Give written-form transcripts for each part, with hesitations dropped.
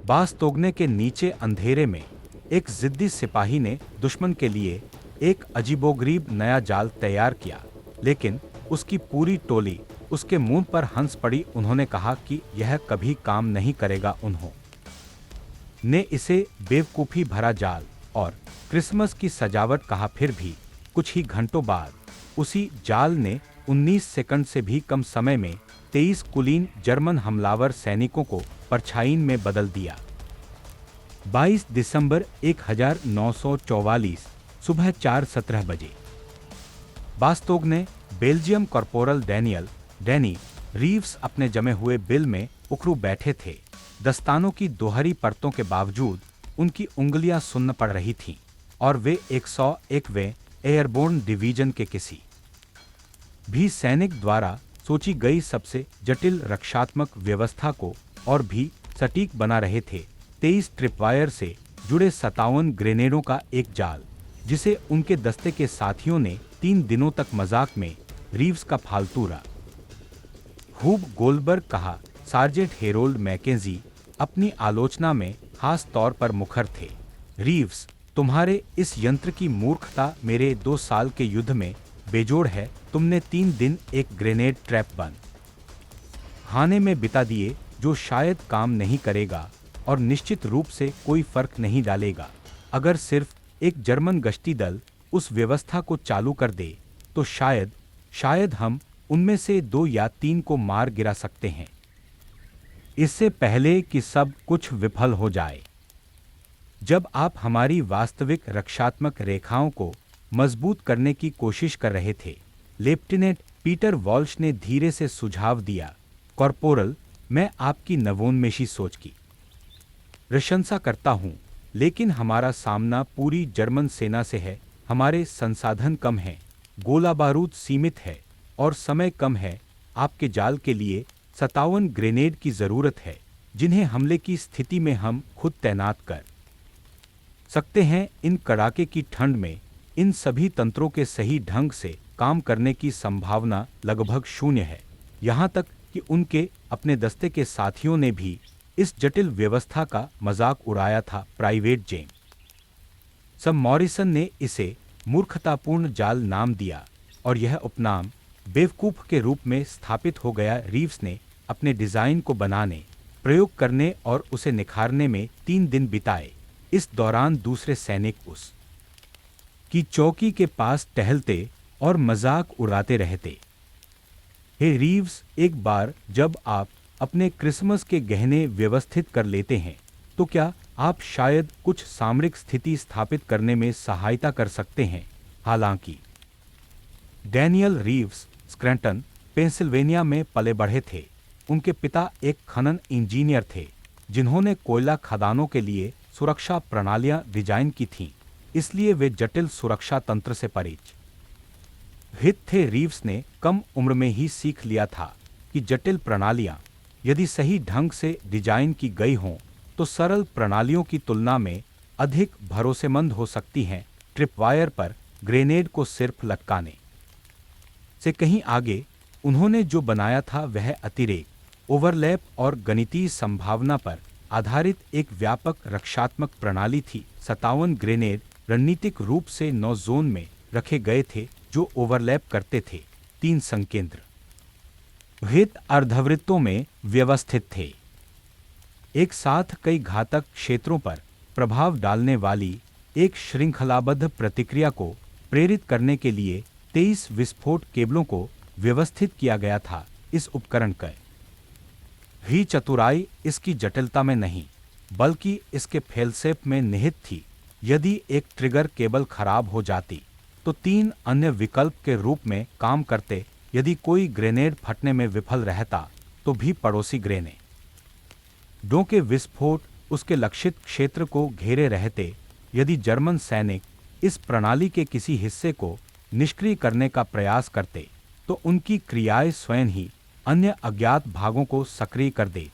बास्तोगने के नीचे अंधेरे में एक जिद्दी सिपाही ने दुश्मन के लिए एक अजीबोगरीब नया जाल तैयार किया, लेकिन उसकी पूरी टोली उसके मुंह पर हंस पड़ी। उन्होंने कहा कि यह कभी काम नहीं करेगा। उन्होंने इसे बेवकूफ़ी भरा जाल और क्रिसमस की सजावट कहा। फिर भी कुछ ही घंटों बाद उसी जाल ने 19 सेकंड से भी कम समय में 23 कुलीन जर्मन हमलावर सैनिकों को परछाई में बदल दिया। 22 दिसंबर 1944 सुबह 4:17 बजे बास्तोगने बेल्जियम कॉर्पोरल डैनी रीव्स अपने जमे हुए बिल में उखड़ू बैठे थे। दस्तानों की दोहरी परतों के बावजूद उनकी उंगलियां सुन्न पड़ रही थीं और वे 101वें एयरबोर्न डिवीजन के किसी भी सैनिक द्वारा सोची गई सबसे जटिल रक्षात्मक व्यवस्था को और भी सटीक बना रहे थे। 23 ट्रिपवायर से जुड़े 57 ग्रेनेडों का एक जाल, जिसे उनके दस्ते के साथियों ने 3 दिनों तक मजाक में रीव्स का फालतू हूब गोल्डबर्ग कहा। सार्जेंट हेरोल्ड मैकेंजी अपनी आलोचना में खास तौर पर मुखर थे। रीव्स, तुम्हारे इस यंत्र की मूर्खता मेरे 2 साल के युद्ध में बेजोड़ है। तुमने 3 दिन एक ग्रेनेड ट्रैप बंद खाने में बिता दिए, जो शायद काम नहीं करेगा और निश्चित रूप से कोई फर्क नहीं डालेगा। अगर सिर्फ एक जर्मन गश्ती दल उस व्यवस्था को चालू कर दे तो शायद हम उनमें से 2 या 3 को मार गिरा सकते हैं, इससे पहले कि सब कुछ विफल हो जाए। जब आप हमारी वास्तविक रक्षात्मक रेखाओं को मजबूत करने की कोशिश कर रहे थे, लेफ्टिनेंट पीटर वॉल्श ने धीरे से सुझाव दिया। कॉर्पोरल, मैं आपकी नवोन्मेषी सोच की प्रशंसा करता हूं, लेकिन हमारा सामना पूरी जर्मन सेना से है। हमारे संसाधन कम हैं, गोला बारूद सीमित है और समय कम है। आपके जाल के लिए 57 ग्रेनेड की जरूरत है, जिन्हें हमले की स्थिति में हम खुद तैनात कर सकते हैं। इन कड़ाके की ठंड में इन सभी तंत्रों के सही ढंग से काम करने की संभावना लगभग शून्य है। यहाँ तक कि उनके अपने दस्ते के साथियों ने भी इस जटिल व्यवस्था का मजाक उड़ाया था। प्राइवेट जेम्स मॉरिसन ने इसे मूर्खतापूर्ण जाल नाम दिया और यह उपनाम बेवकूफ के रूप में स्थापित हो गया। रीव्स ने अपने डिजाइन को बनाने, प्रयोग करने और उसे निखारने में 3 दिन बिताए। इस दौरान दूसरे सैनिक उस की चौकी के पास टहलते और मजाक उड़ाते रहते। हे रीव्स, एक बार जब आप अपने क्रिसमस के गहने व्यवस्थित कर लेते हैं, तो क्या आप शायद कुछ सामरिक स्थिति स्थापित करने में सहायता कर सकते हैं। हालांकि डैनियल रीव्स स्क्रैटन, पेंसिल्वेनिया में पले बढ़े थे। उनके पिता एक खनन इंजीनियर थे, जिन्होंने कोयला खदानों के लिए सुरक्षा प्रणालियां डिजाइन की थीं, इसलिए वे जटिल सुरक्षा तंत्र से परिचित थे। रीव्स ने कम उम्र में ही सीख लिया था कि जटिल प्रणालियां यदि सही ढंग से डिजाइन की गई हों तो सरल प्रणालियों की तुलना में अधिक भरोसेमंद हो सकती हैं। ट्रिपवायर पर ग्रेनेड को सिर्फ लटकाने से कहीं आगे उन्होंने जो बनाया था वह अतिरेक, ओवरलैप और गणितीय संभावना पर आधारित एक व्यापक रक्षात्मक प्रणाली थी। 57 ग्रेनेड रणनीतिक रूप से 9 जोन में रखे गए थे जो ओवरलैप करते थे। 3 संकेंद्र हित अर्धवृत्तों में व्यवस्थित थे, एक साथ कई घातक क्षेत्रों पर प्रभाव डालने वाली एक श्रृंखलाबद्ध प्रतिक्रिया को प्रेरित करने के लिए 23 विस्फोट केबलों को व्यवस्थित किया गया था। इस उपकरण का ही चतुराई इसकी जटिलता में नहीं, बल्कि इसके फेलसेप में निहित थी। यदि एक ट्रिगर केबल खराब हो जाती तो 3 अन्य विकल्प के रूप में काम करते। यदि कोई ग्रेनेड फटने में विफल रहता तो भी पड़ोसी ग्रेनेडों के विस्फोट उसके लक्षित क्षेत्र को घेरे रहते। यदि जर्मन सैनिक इस प्रणाली के किसी हिस्से को निष्क्रिय करने का प्रयास करते तो उनकी क्रियाएं स्वयं ही अन्य अज्ञात भागों को सक्रिय कर दे।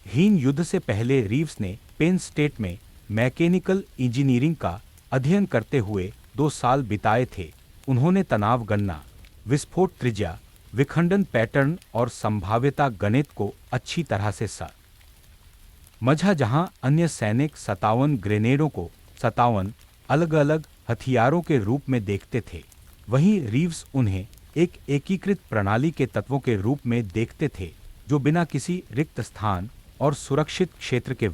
हीन युद्ध से पहले रीव्स ने पेन स्टेट में मैकेनिकल इंजीनियरिंग का अध्ययन करते हुए 2 साल बिताए थे। उन्होंने तनाव गणना, विस्फोट त्रिज्या, विखंडन पैटर्न और संभाव्यता गणित को अच्छी तरह से मझा जहां अन्य सैनिक 57 ग्रेनेडों को 57 अलग अलग हथियारों के रूप में देखते थे, वहीं रीव्स उन्हें एक एकीकृत प्रणाली के तत्वों के रूप में देखते थे जो बिना किसी रिक्त स्थान और सुरक्षित क्षेत्र के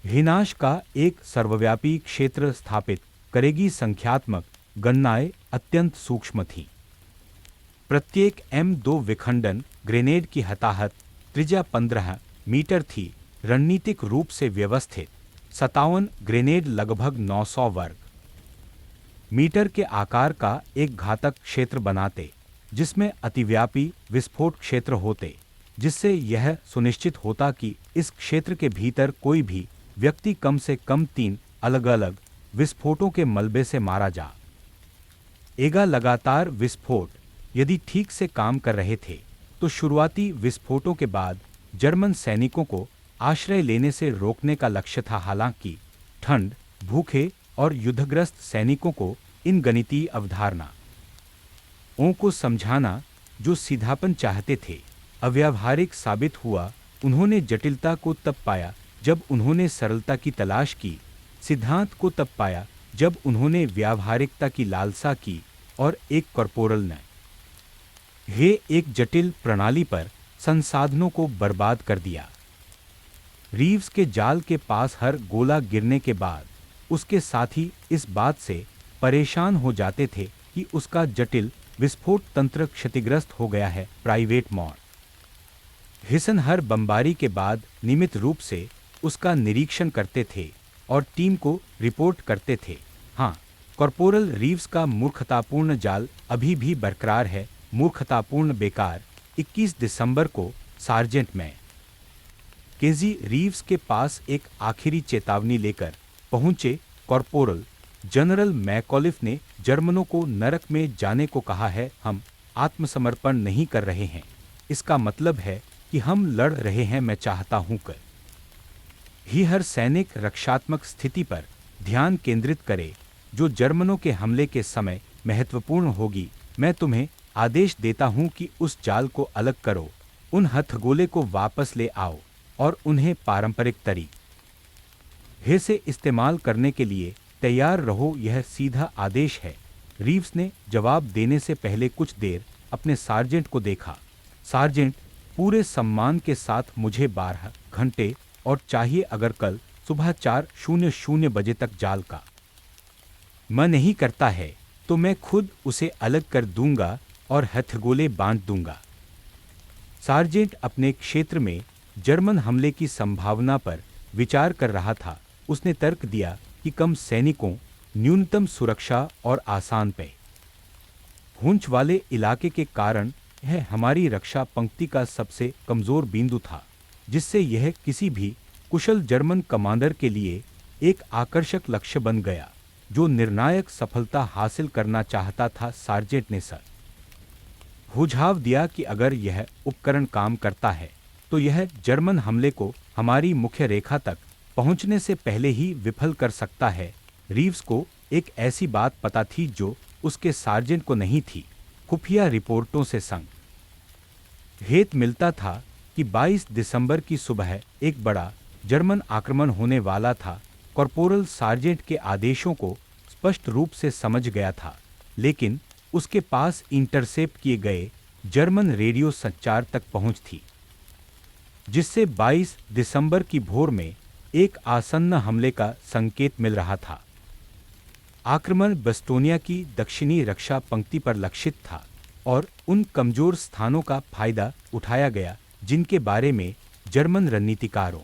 विनाश का एक सर्वव्यापी क्षेत्र स्थापित करेगी। संख्यात्मक गणनाएं अत्यंत सूक्ष्म थीं। प्रत्येक M2 विखंडन ग्रेनेड की हताहत त्रिज्या 15 मीटर थी। रणनीतिक रूप से व्यवस्थित 57 ग्रेनेड लगभग 900 वर्ग मीटर के आकार का एक घातक क्षेत्र बनाते, जिसमें अतिव्यापी विस्फोट क्षेत्र होते, जिससे यह सुनिश्चित होता कि इस क्षेत्र के भीतर कोई भी व्यक्ति कम से कम 3 अलग अलग विस्फोटों के मलबे से मारा जाएगा। लगातार विस्फोट यदि ठीक से काम कर रहे थे तो शुरुआती विस्फोटों के बाद जर्मन सैनिकों को आश्रय लेने से रोकने का लक्ष्य था। हालांकि ठंड, भूखे और युद्धग्रस्त सैनिकों को इन गणितीय अवधारणाओं को समझाना, जो सीधापन चाहते थे, अव्यावहारिक साबित हुआ। उन्होंने जटिलता को तब पाया जब उन्होंने सरलता की तलाश की, सिद्धांत को तब पाया जब उन्होंने व्यावहारिकता की लालसा की, और एक कॉर्पोरल ने एक जटिल प्रणाली पर संसाधनों को बर्बाद कर दिया। रीव्स के जाल के पास हर गोला गिरने के बाद उसके साथी इस बात से परेशान हो जाते थे कि उसका जटिल विस्फोट तंत्र क्षतिग्रस्त हो गया है। प्राइवेट मॉरिसन हर बमबारी के बाद नियमित रूप से उसका निरीक्षण करते थे और टीम को रिपोर्ट करते थे। हाँ, कॉर्पोरल रीव्स का मूर्खतापूर्ण जाल अभी भी बरकरार है। मूर्खतापूर्ण बेकार। 21 दिसंबर को सार्जेंट मैकेंजी रीव्स के पास एक आखिरी चेतावनी लेकर पहुंचे। कॉर्पोरल जनरल मैकॉलिफ ने जर्मनों को नरक में जाने को कहा है। हम आत्मसमर्पण नहीं कर रहे हैं, इसका मतलब है कि हम लड़ रहे हैं। मैं चाहता हूं कि हर सैनिक रक्षात्मक स्थिति पर ध्यान केंद्रित करे जो जर्मनों के हमले के समय महत्वपूर्ण होगी। मैं तुम्हें आदेश देता हूं कि उस जाल को अलग करो, उन हथगोले को वापस ले आओ और उन्हें पारंपरिक तरीके से इस्तेमाल करने के लिए तैयार रहो। यह सीधा आदेश है। रीव्स ने जवाब देने से पहले कुछ देर अपने सार्जेंट को देखा। सार्जेंट, पूरे सम्मान के साथ मुझे 12 घंटे और चाहिए। अगर कल सुबह 4:00 बजे तक जाल का मन नहीं करता है तो मैं खुद उसे अलग कर दूंगा और हथगोले बांध दूंगा। सार्जेंट अपने क्षेत्र में जर्मन हमले की संभावना पर विचार कर रहा था। उसने तर्क दिया कि कम सैनिकों, न्यूनतम सुरक्षा और आसान पहुंच वाले इलाके के कारण यह हमारी रक्षा पंक्ति का सबसे कमजोर बिंदु था, जिससे यह किसी भी कुशल जर्मन कमांडर के लिए एक आकर्षक लक्ष्य बन गया जो निर्णायक सफलता हासिल करना चाहता था। सार्जेंट ने सुझाव दिया कि अगर यह उपकरण काम करता है तो यह जर्मन हमले को हमारी मुख्य रेखा तक पहुंचने से पहले ही विफल कर सकता है। रीव्स को एक ऐसी बात पता थी जो उसके सार्जेंट को नहीं थी। खुफिया रिपोर्टों से संकेत मिलता था कि 22 दिसंबर की सुबह एक बड़ा जर्मन आक्रमण होने वाला था। कॉर्पोरल सार्जेंट के आदेशों को स्पष्ट रूप से समझ गया था, लेकिन उसके पास इंटरसेप्ट किए गए जर्मन रेडियो संचार तक पहुंच थी, जिससे 22 दिसंबर की भोर में एक आसन्न हमले का संकेत मिल रहा था। आक्रमण बस्टोनिया की दक्षिणी रक्षा पंक्ति पर लक्षित था और उन कमजोर स्थानों का फायदा उठाया गया जिनके बारे में जर्मन रणनीतिकारों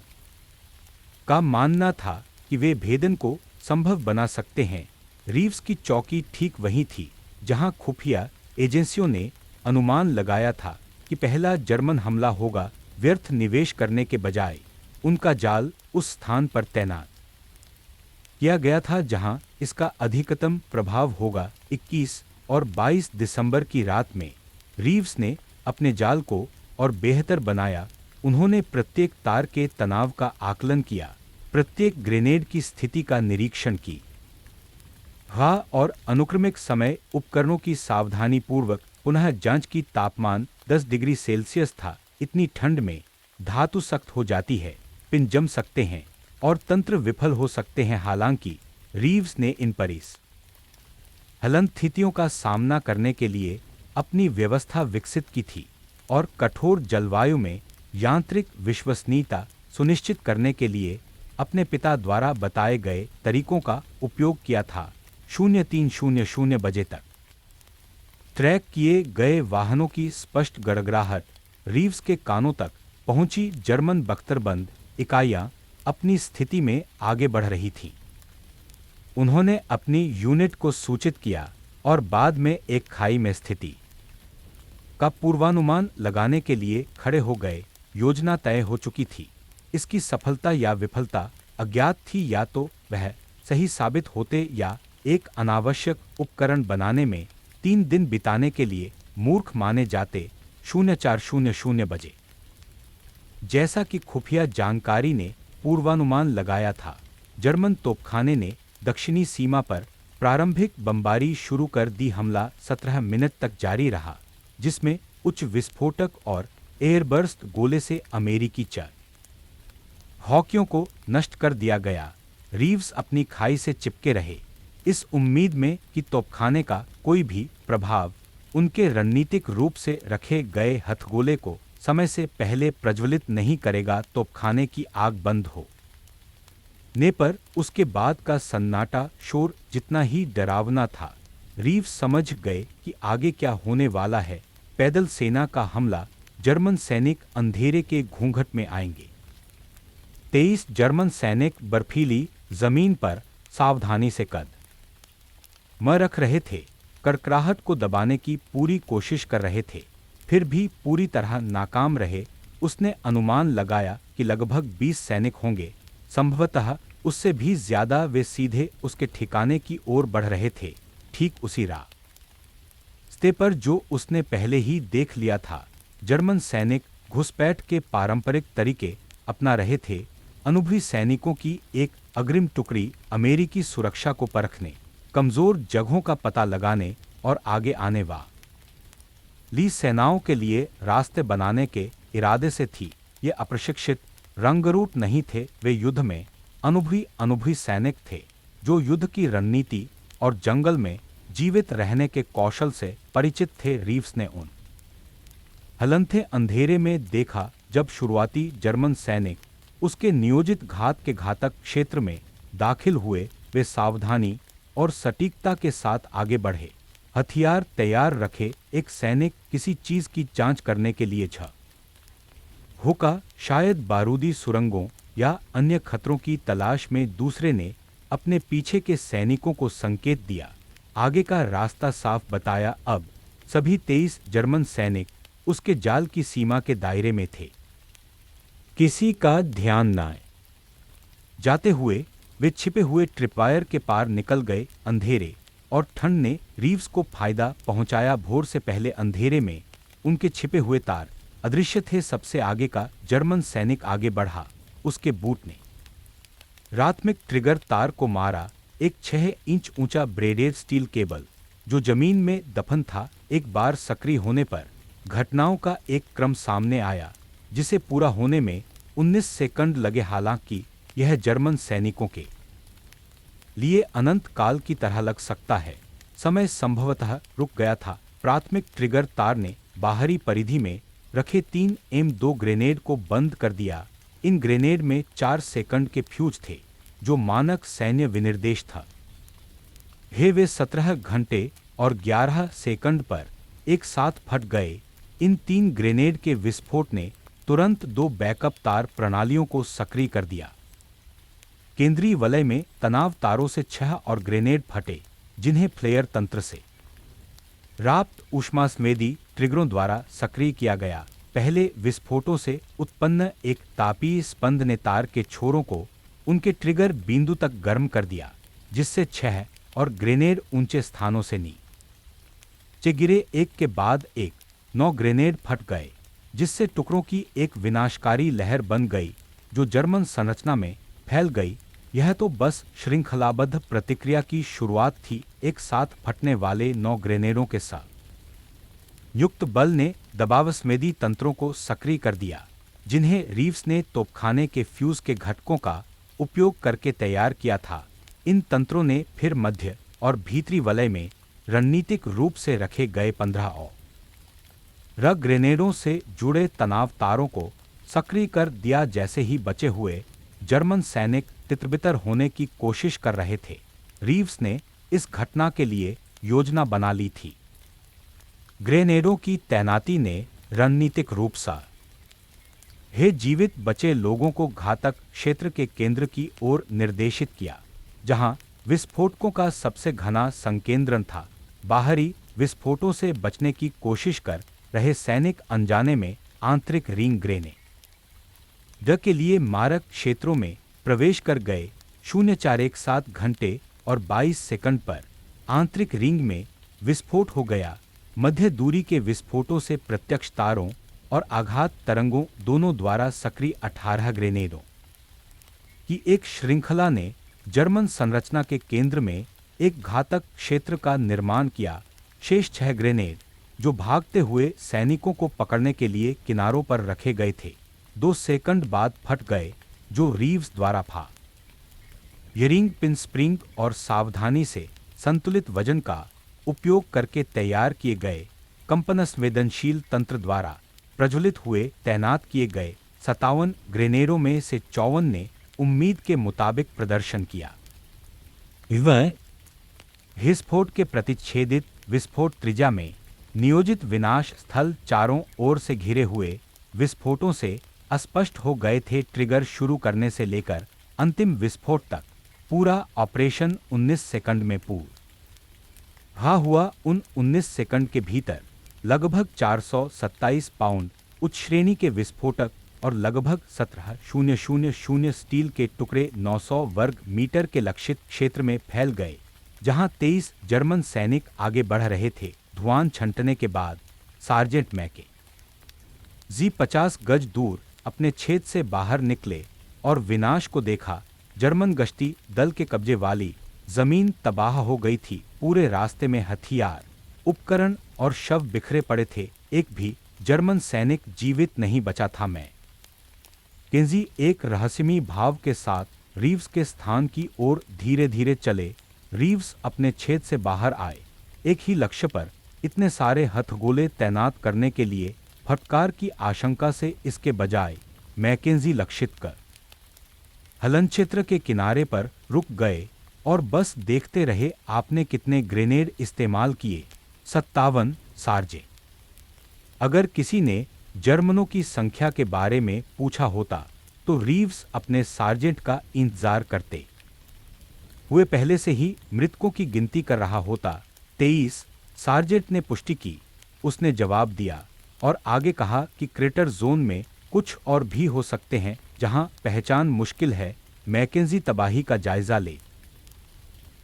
का मानना था कि वे भेदन को संभव बना सकते हैं। रीव्स की चौकी ठीक वहीं थी जहां खुफिया एजेंसियों ने अनुमान लगाया था कि पहला जर्मन हमला होगा। व्यर्थ निवेश करने के बजाय उनका जाल उस स्थान पर तैनात किया गया था जहां इसका अधिकतम प्रभाव होगा। 21 और 22 दिसंबर की रात में रीव्स ने अपने जाल को और बेहतर बनाया। उन्होंने प्रत्येक तार के तनाव का आकलन किया, प्रत्येक ग्रेनेड की स्थिति का निरीक्षण की और अनुक्रमिक समय उपकरणों की सावधानीपूर्वक पुनः जांच की। तापमान 10 डिग्री सेल्सियस था। इतनी ठंड में धातु सख्त हो जाती है पिन जम सकते हैं और तंत्र विफल हो सकते हैं। हालांकि रीव्स ने इन परिस्थितियों का सामना करने के लिए अपनी व्यवस्था विकसित की थी और कठोर जलवायु में यांत्रिक विश्वसनीयता सुनिश्चित करने के लिए अपने पिता द्वारा बताए गए तरीकों का उपयोग किया था। 0300 बजे तक ट्रैक किए गए वाहनों की स्पष्ट गड़गड़ाहट रीव्स के कानों तक पहुंची। जर्मन बख्तरबंद इकाइयां अपनी स्थिति में आगे बढ़ रही थीं। उन्होंने अपनी यूनिट को सूचित किया और बाद में एक खाई में स्थिति का पूर्वानुमान लगाने के लिए खड़े हो गए। योजना तय हो चुकी थी। इसकी सफलता या विफलता अज्ञात थी। या तो वह सही साबित होते या एक अनावश्यक उपकरण बनाने में 3 दिन बिताने के लिए मूर्ख माने जाते। 0400 बजे जैसा कि खुफिया जानकारी ने पूर्वानुमान लगाया था, जर्मन तोपखाने ने दक्षिणी सीमा पर प्रारंभिक बमबारी शुरू कर दी। हमला 17 मिनट तक जारी रहा, जिसमें उच्च विस्फोटक और एयरबर्स्ट गोले से अमेरिकी हॉकियों को नष्ट कर दिया गया। रीव्स अपनी खाई से चिपके रहे, इस उम्मीद में कि तोपखाने का कोई भी प्रभाव उनके रणनीतिक रूप से रखे गए हथगोले को समय से पहले प्रज्वलित नहीं करेगा। तोपखाने की आग बंद हो ने पर उसके बाद का सन्नाटा शोर जितना ही डरावना था। रीव्स समझ गए कि आगे क्या होने वाला है। पैदल सेना का हमला। जर्मन सैनिक अंधेरे के घूंघट में आएंगे। 23 जर्मन सैनिक बर्फीली जमीन पर सावधानी से कदम रख रहे थे, कड़कड़ाहट को दबाने की पूरी कोशिश कर रहे थे, फिर भी पूरी तरह नाकाम रहे। उसने अनुमान लगाया कि लगभग 20 सैनिक होंगे, संभवतः उससे भी ज्यादा। वे सीधे उसके ठिकाने की ओर बढ़ रहे थे, ठीक उसी रास्ते पर जो उसने पहले ही देख लिया था। जर्मन सैनिक घुसपैठ के पारंपरिक तरीके अपना रहे थे। अनुभवी सैनिकों की एक अग्रिम टुकड़ी अमेरिकी सुरक्षा को परखने, कमजोर जगहों का पता लगाने और आगे आने वाली सेनाओं के लिए रास्ते बनाने के इरादे से थी। ये अप्रशिक्षित रंगरूट नहीं थे, वे युद्ध में अनुभवी सैनिक थे जो युद्ध की रणनीति और जंगल में जीवित रहने के कौशल से परिचित थे। रीव्स ने उन हलंथे अंधेरे में देखा जब शुरुआती जर्मन सैनिक उसके नियोजित घात के घातक क्षेत्र में दाखिल हुए। वे सावधानी और सटीकता के साथ आगे बढ़े, हथियार तैयार रखे। एक सैनिक किसी चीज की जांच करने के लिए होगा, शायद बारूदी सुरंगों या अन्य खतरों की तलाश में। दूसरे ने अपने पीछे के सैनिकों को संकेत दिया, आगे का रास्ता साफ बताया। अब सभी 23 जर्मन सैनिक उसके जाल की सीमा के दायरे में थे। किसी का ध्यान न जाते हुए वे छिपे हुए ट्रिपवायर के पार निकल गए। अंधेरे और ठंड ने रीव्स को फायदा पहुंचाया। भोर से पहले अंधेरे में उनके छिपे हुए तार अदृश्य थे। सबसे आगे का जर्मन सैनिक आगे बढ़ा, उसके बूट ने रात में ट्रिगर तार को मारा। एक 6 इंच ऊंचा ब्रेडेड स्टील केबल जो जमीन में दफन था, एक बार सक्रिय होने पर घटनाओं का एक क्रम सामने आया जिसे पूरा होने में 19 सेकंड लगे। हालांकि यह जर्मन सैनिकों के लिए अनंत काल की तरह लग सकता है, समय संभवतः रुक गया था। प्राथमिक ट्रिगर तार ने बाहरी परिधि में रखे 3 M2 ग्रेनेड को बंद कर दिया। इन ग्रेनेड में 4 सेकंड के फ्यूज थे जो मानक सैन्य विनिर्देश था। वे 17 घंटे और 11 सेकंड पर एक साथ फट गए। इन 3 ग्रेनेड के विस्फोट ने तुरंत 2 बैकअप तार प्रणालियों को सक्रिय कर दिया। केंद्रीय वलय में तनाव तारों से 6 और ग्रेनेड फटे जिन्हें फ्लेयर तंत्र से राप्त ऊष्मासंवेदी ट्रिगरों द्वारा सक्रिय किया गया। पहले विस्फोटों से उत्पन्न एक तापीय स्पंद ने तार के छोरों को उनके ट्रिगर बिंदु तक गर्म कर दिया, जिससे 6 और ग्रेनेड ऊंचे स्थानों से नीचे गिरे। एक के बाद एक 9 ग्रेनेड फट गए, जिससे टुकड़ों की एक विनाशकारी लहर बन गई जो जर्मन संरचना में फैल गई। यह तो बस श्रृंखलाबद्ध प्रतिक्रिया की शुरुआत थी। एक साथ फटने वाले 9 ग्रेनेडों के साथ युक्त बल ने दबावसंवेदी तंत्रों को सक्रिय कर दिया। जिन्हें रीव्स ने तोपखाने के फ्यूज के घटकों का उपयोग करके तैयार किया था। इन तंत्रों ने फिर मध्य और भीतरी वलय में रणनीतिक रूप से रखे गए 15 और ग्रेनेडों से जुड़े तनाव तारों को सक्रिय कर दिया। जैसे ही बचे हुए जर्मन सैनिक तितरबितर होने की कोशिश कर रहे थे, रीव्स ने इस घटना के लिए योजना बना ली थी। ग्रेनेडों की तैनाती ने रणनीतिक रूप से जीवित बचे लोगों को घातक क्षेत्र के केंद्र की ओर निर्देशित किया, जहां विस्फोटकों का सबसे घना संकेंद्रण था। बाहरी विस्फोटों से बचने की कोशिश कर रहे सैनिक अनजाने में आंतरिक रिंग ग्रेनेड के लिए मारक क्षेत्रों में प्रवेश कर गए। 0417 घंटे और 22 सेकंड पर आंतरिक रिंग में विस्फोट हो गया। मध्य दूरी के विस्फोटों से प्रत्यक्ष तारों और आघात तरंगों दोनों द्वारा सक्रिय 18 ग्रेनेडों की एक श्रृंखला ने जर्मन संरचना के केंद्र में एक घातक क्षेत्र का निर्माण किया। शेष 6 ग्रेनेड, जो भागते हुए सैनिकों को पकड़ने के लिए किनारों पर रखे गए थे, 2 सेकंड बाद फट गए, जो रीव्स द्वारा फायरिंग पिन स्प्रिंग और सावधानी से संतुलित वजन का उपयोग करके तैयार किए गए कंपन संवेदनशील तंत्र द्वारा प्रज्वलित हुए। तैनात किए गए 57 ग्रेनेडों में से 54 ने उम्मीद के मुताबिक प्रदर्शन किया। वह विस्फोट के प्रतिच्छेदित विस्फोट त्रिज्या में नियोजित विनाश स्थल चारों ओर से घिरे हुए विस्फोटों से अस्पष्ट हो गए थे। ट्रिगर शुरू करने से लेकर अंतिम विस्फोट तक पूरा ऑपरेशन 19 सेकंड में पूरा हुआ। उन 19 सेकंड के भीतर लगभग 427 पाउंड उच्च श्रेणी के विस्फोटक और लगभग 17,000 स्टील के टुकड़े 900 वर्ग मीटर के लक्षित क्षेत्र में फैल गए, जहां 23 जर्मन सैनिक आगे बढ़ रहे थे। धुआं छंटने के बाद सार्जेंट मैके जी 50 गज दूर अपने छेद से बाहर निकले और विनाश को देखा। जर्मन गश्ती दल के कब्जे वाली जमीन तबाह हो गई थी। पूरे रास्ते में हथियार, उपकरण और शव बिखरे पड़े थे। एक भी जर्मन सैनिक जीवित नहीं बचा था। मैकेंजी एक रहस्यमयी भाव के साथ रीव्स के स्थान की ओर धीरे धीरे चले। रीव्स अपने छेद से बाहर आए। एक ही लक्ष्य पर इतने सारे हथगोले तैनात करने के लिए फटकार की आशंका से इसके बजाय मैकेंजी लक्षित कर हलन क्षेत्र के किनारे पर रुक गए और बस देखते रहे। आपने कितने ग्रेनेड इस्तेमाल किए? 57 सार्जे। अगर किसी ने जर्मनों की संख्या के बारे में पूछा होता तो रीव्स अपने सार्जेंट का इंतजार करते हुए पहले से ही मृतकों की गिनती कर रहा होता। 23 सार्जेंट ने पुष्टि की। उसने जवाब दिया और आगे कहा कि क्रेटर जोन में कुछ और भी हो सकते हैं जहां पहचान मुश्किल है। मैकेंजी तबाही का जायजा ले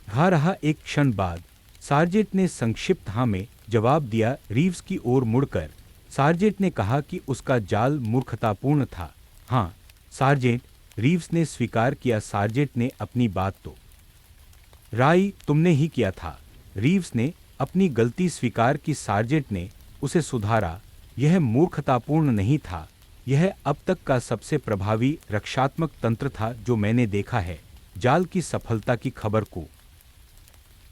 रहा। एक क्षण बाद सार्जेंट ने संक्षिप्त हाँ में जवाब दिया। रीव्स की ओर मुड़कर सार्जेंट ने कहा कि उसका जाल मूर्खतापूर्ण था। हाँ सार्जेंट, रीव्स ने स्वीकार किया। सार्जेंट ने अपनी बात तो राई तुमने ही किया था। रीव्स ने अपनी गलती स्वीकार की। सार्जेंट ने उसे सुधारा। यह मूर्खतापूर्ण नहीं था, यह अब तक का सबसे प्रभावी रक्षात्मक तंत्र था जो मैंने देखा है। जाल की सफलता की खबर को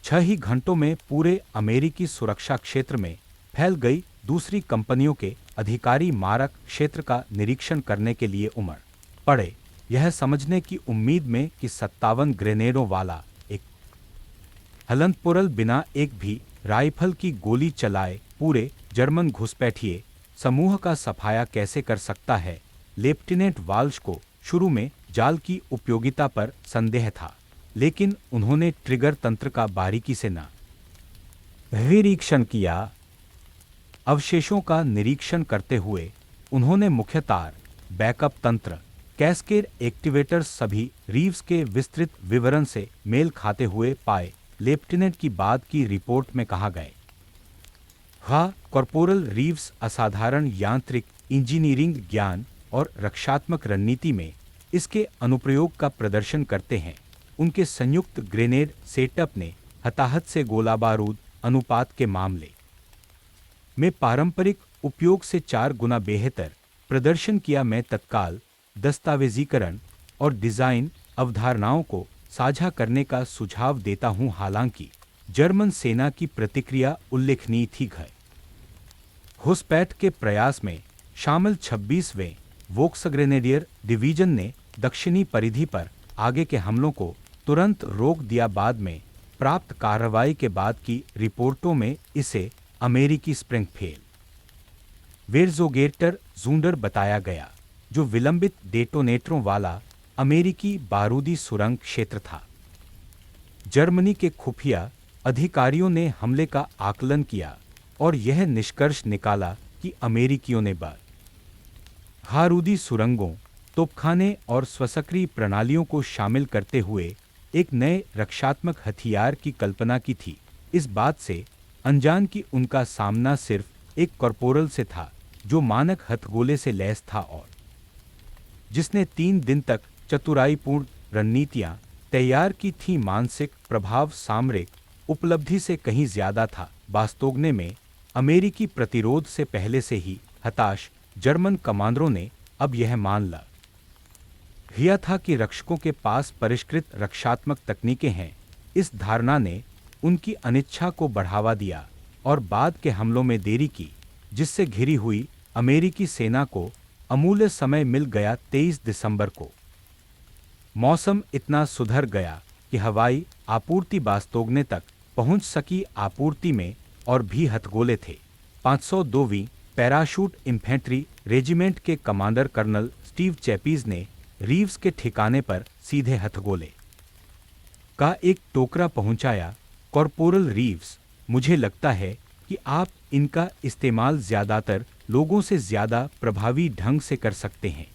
6 ही घंटों में पूरे अमेरिकी सुरक्षा क्षेत्र में फैल गई। दूसरी कंपनियों के अधिकारी मारक क्षेत्र का निरीक्षण करने के लिए उमड़ पड़े, यह समझने की उम्मीद में कि 57 ग्रेनेडों वाला एक हलनपुरल बिना एक भी राइफल की गोली चलाए पूरे जर्मन घुसपैठिए समूह का सफाया कैसे कर सकता है। लेफ्टिनेंट वाल्श को शुरू में जाल की उपयोगिता पर संदेह था, लेकिन उन्होंने ट्रिगर तंत्र का बारीकी से निरीक्षण किया। अवशेषों का निरीक्षण करते हुए उन्होंने मुख्य तार, बैकअप तंत्र, कैस्केड एक्टिवेटर्स सभी रीव्स के विस्तृत विवरण से मेल खाते हुए पाए। लेफ्टिनेंट की बाद की रिपोर्ट में कहा गया कॉर्पोरल रीव्स असाधारण यांत्रिक इंजीनियरिंग ज्ञान और रक्षात्मक रणनीति में इसके अनुप्रयोग का प्रदर्शन करते हैं। उनके संयुक्त ग्रेनेड सेटअप ने हताहत से गोला बारूद अनुपात के मामले में पारंपरिक उपयोग से 4 गुना बेहतर प्रदर्शन किया। मैं तत्काल दस्तावेजीकरण और डिजाइन अवधारणाओं को साझा करने का सुझाव देता हूं। हालांकि जर्मन सेना की प्रतिक्रिया उल्लेखनीय थी। घुसपैठ के प्रयास में शामिल 26वें वोक्सग्रेनेडियर डिवीजन ने दक्षिणी परिधि पर आगे के हमलों को तुरंत रोक दिया। बाद में प्राप्त कार्रवाई के बाद की रिपोर्टों में इसे अमेरिकी स्प्रिंगफील्ड वेरजोगेटर जूंडर बताया गया, जो विलंबित डेटोनेटरों वाला अमेरिकी बारूदी सुरंग क्षेत्र था। जर्मनी के खुफिया अधिकारियों ने हमले का आकलन किया और यह निष्कर्ष निकाला कि अमेरिकियों ने बारूदी सुरंगों, तोपखाने और स्वसक्रिय प्रणालियों को शामिल करते हुए एक नए रक्षात्मक हथियार की कल्पना की थी। इस बात से अनजान कि उनका सामना सिर्फ एक कॉर्पोरल से था जो मानक हथगोले से लैस था और जिसने 3 दिन तक चतुराईपूर्ण रणनीतियां तैयार की थीं। मानसिक प्रभाव सामरिक उपलब्धि से कहीं ज्यादा था। बास्तोगने में अमेरिकी प्रतिरोध से पहले से ही हताश जर्मन कमांडरों ने अब यह मान लिया था कि रक्षकों के पास परिष्कृत रक्षात्मक तकनीकें हैं। इस धारणा ने उनकी अनिच्छा को बढ़ावा दिया और बाद के हमलों में देरी की, जिससे घिरी हुई अमेरिकी सेना को अमूल्य समय मिल गया। 23 दिसंबर को मौसम इतना सुधर गया कि हवाई आपूर्ति बास्तोगने तक पहुंच सकी। आपूर्ति में और भी हथगोले थे। 502वीं पैराशूट इन्फेंट्री रेजिमेंट के कमांडर कर्नल स्टीव चैपीज ने रीव्स के ठिकाने पर सीधे हथगोले का एक टोकरा पहुंचाया। कॉर्पोरल रीव्स, मुझे लगता है कि आप इनका इस्तेमाल ज्यादातर लोगों से ज्यादा प्रभावी ढंग से कर सकते हैं।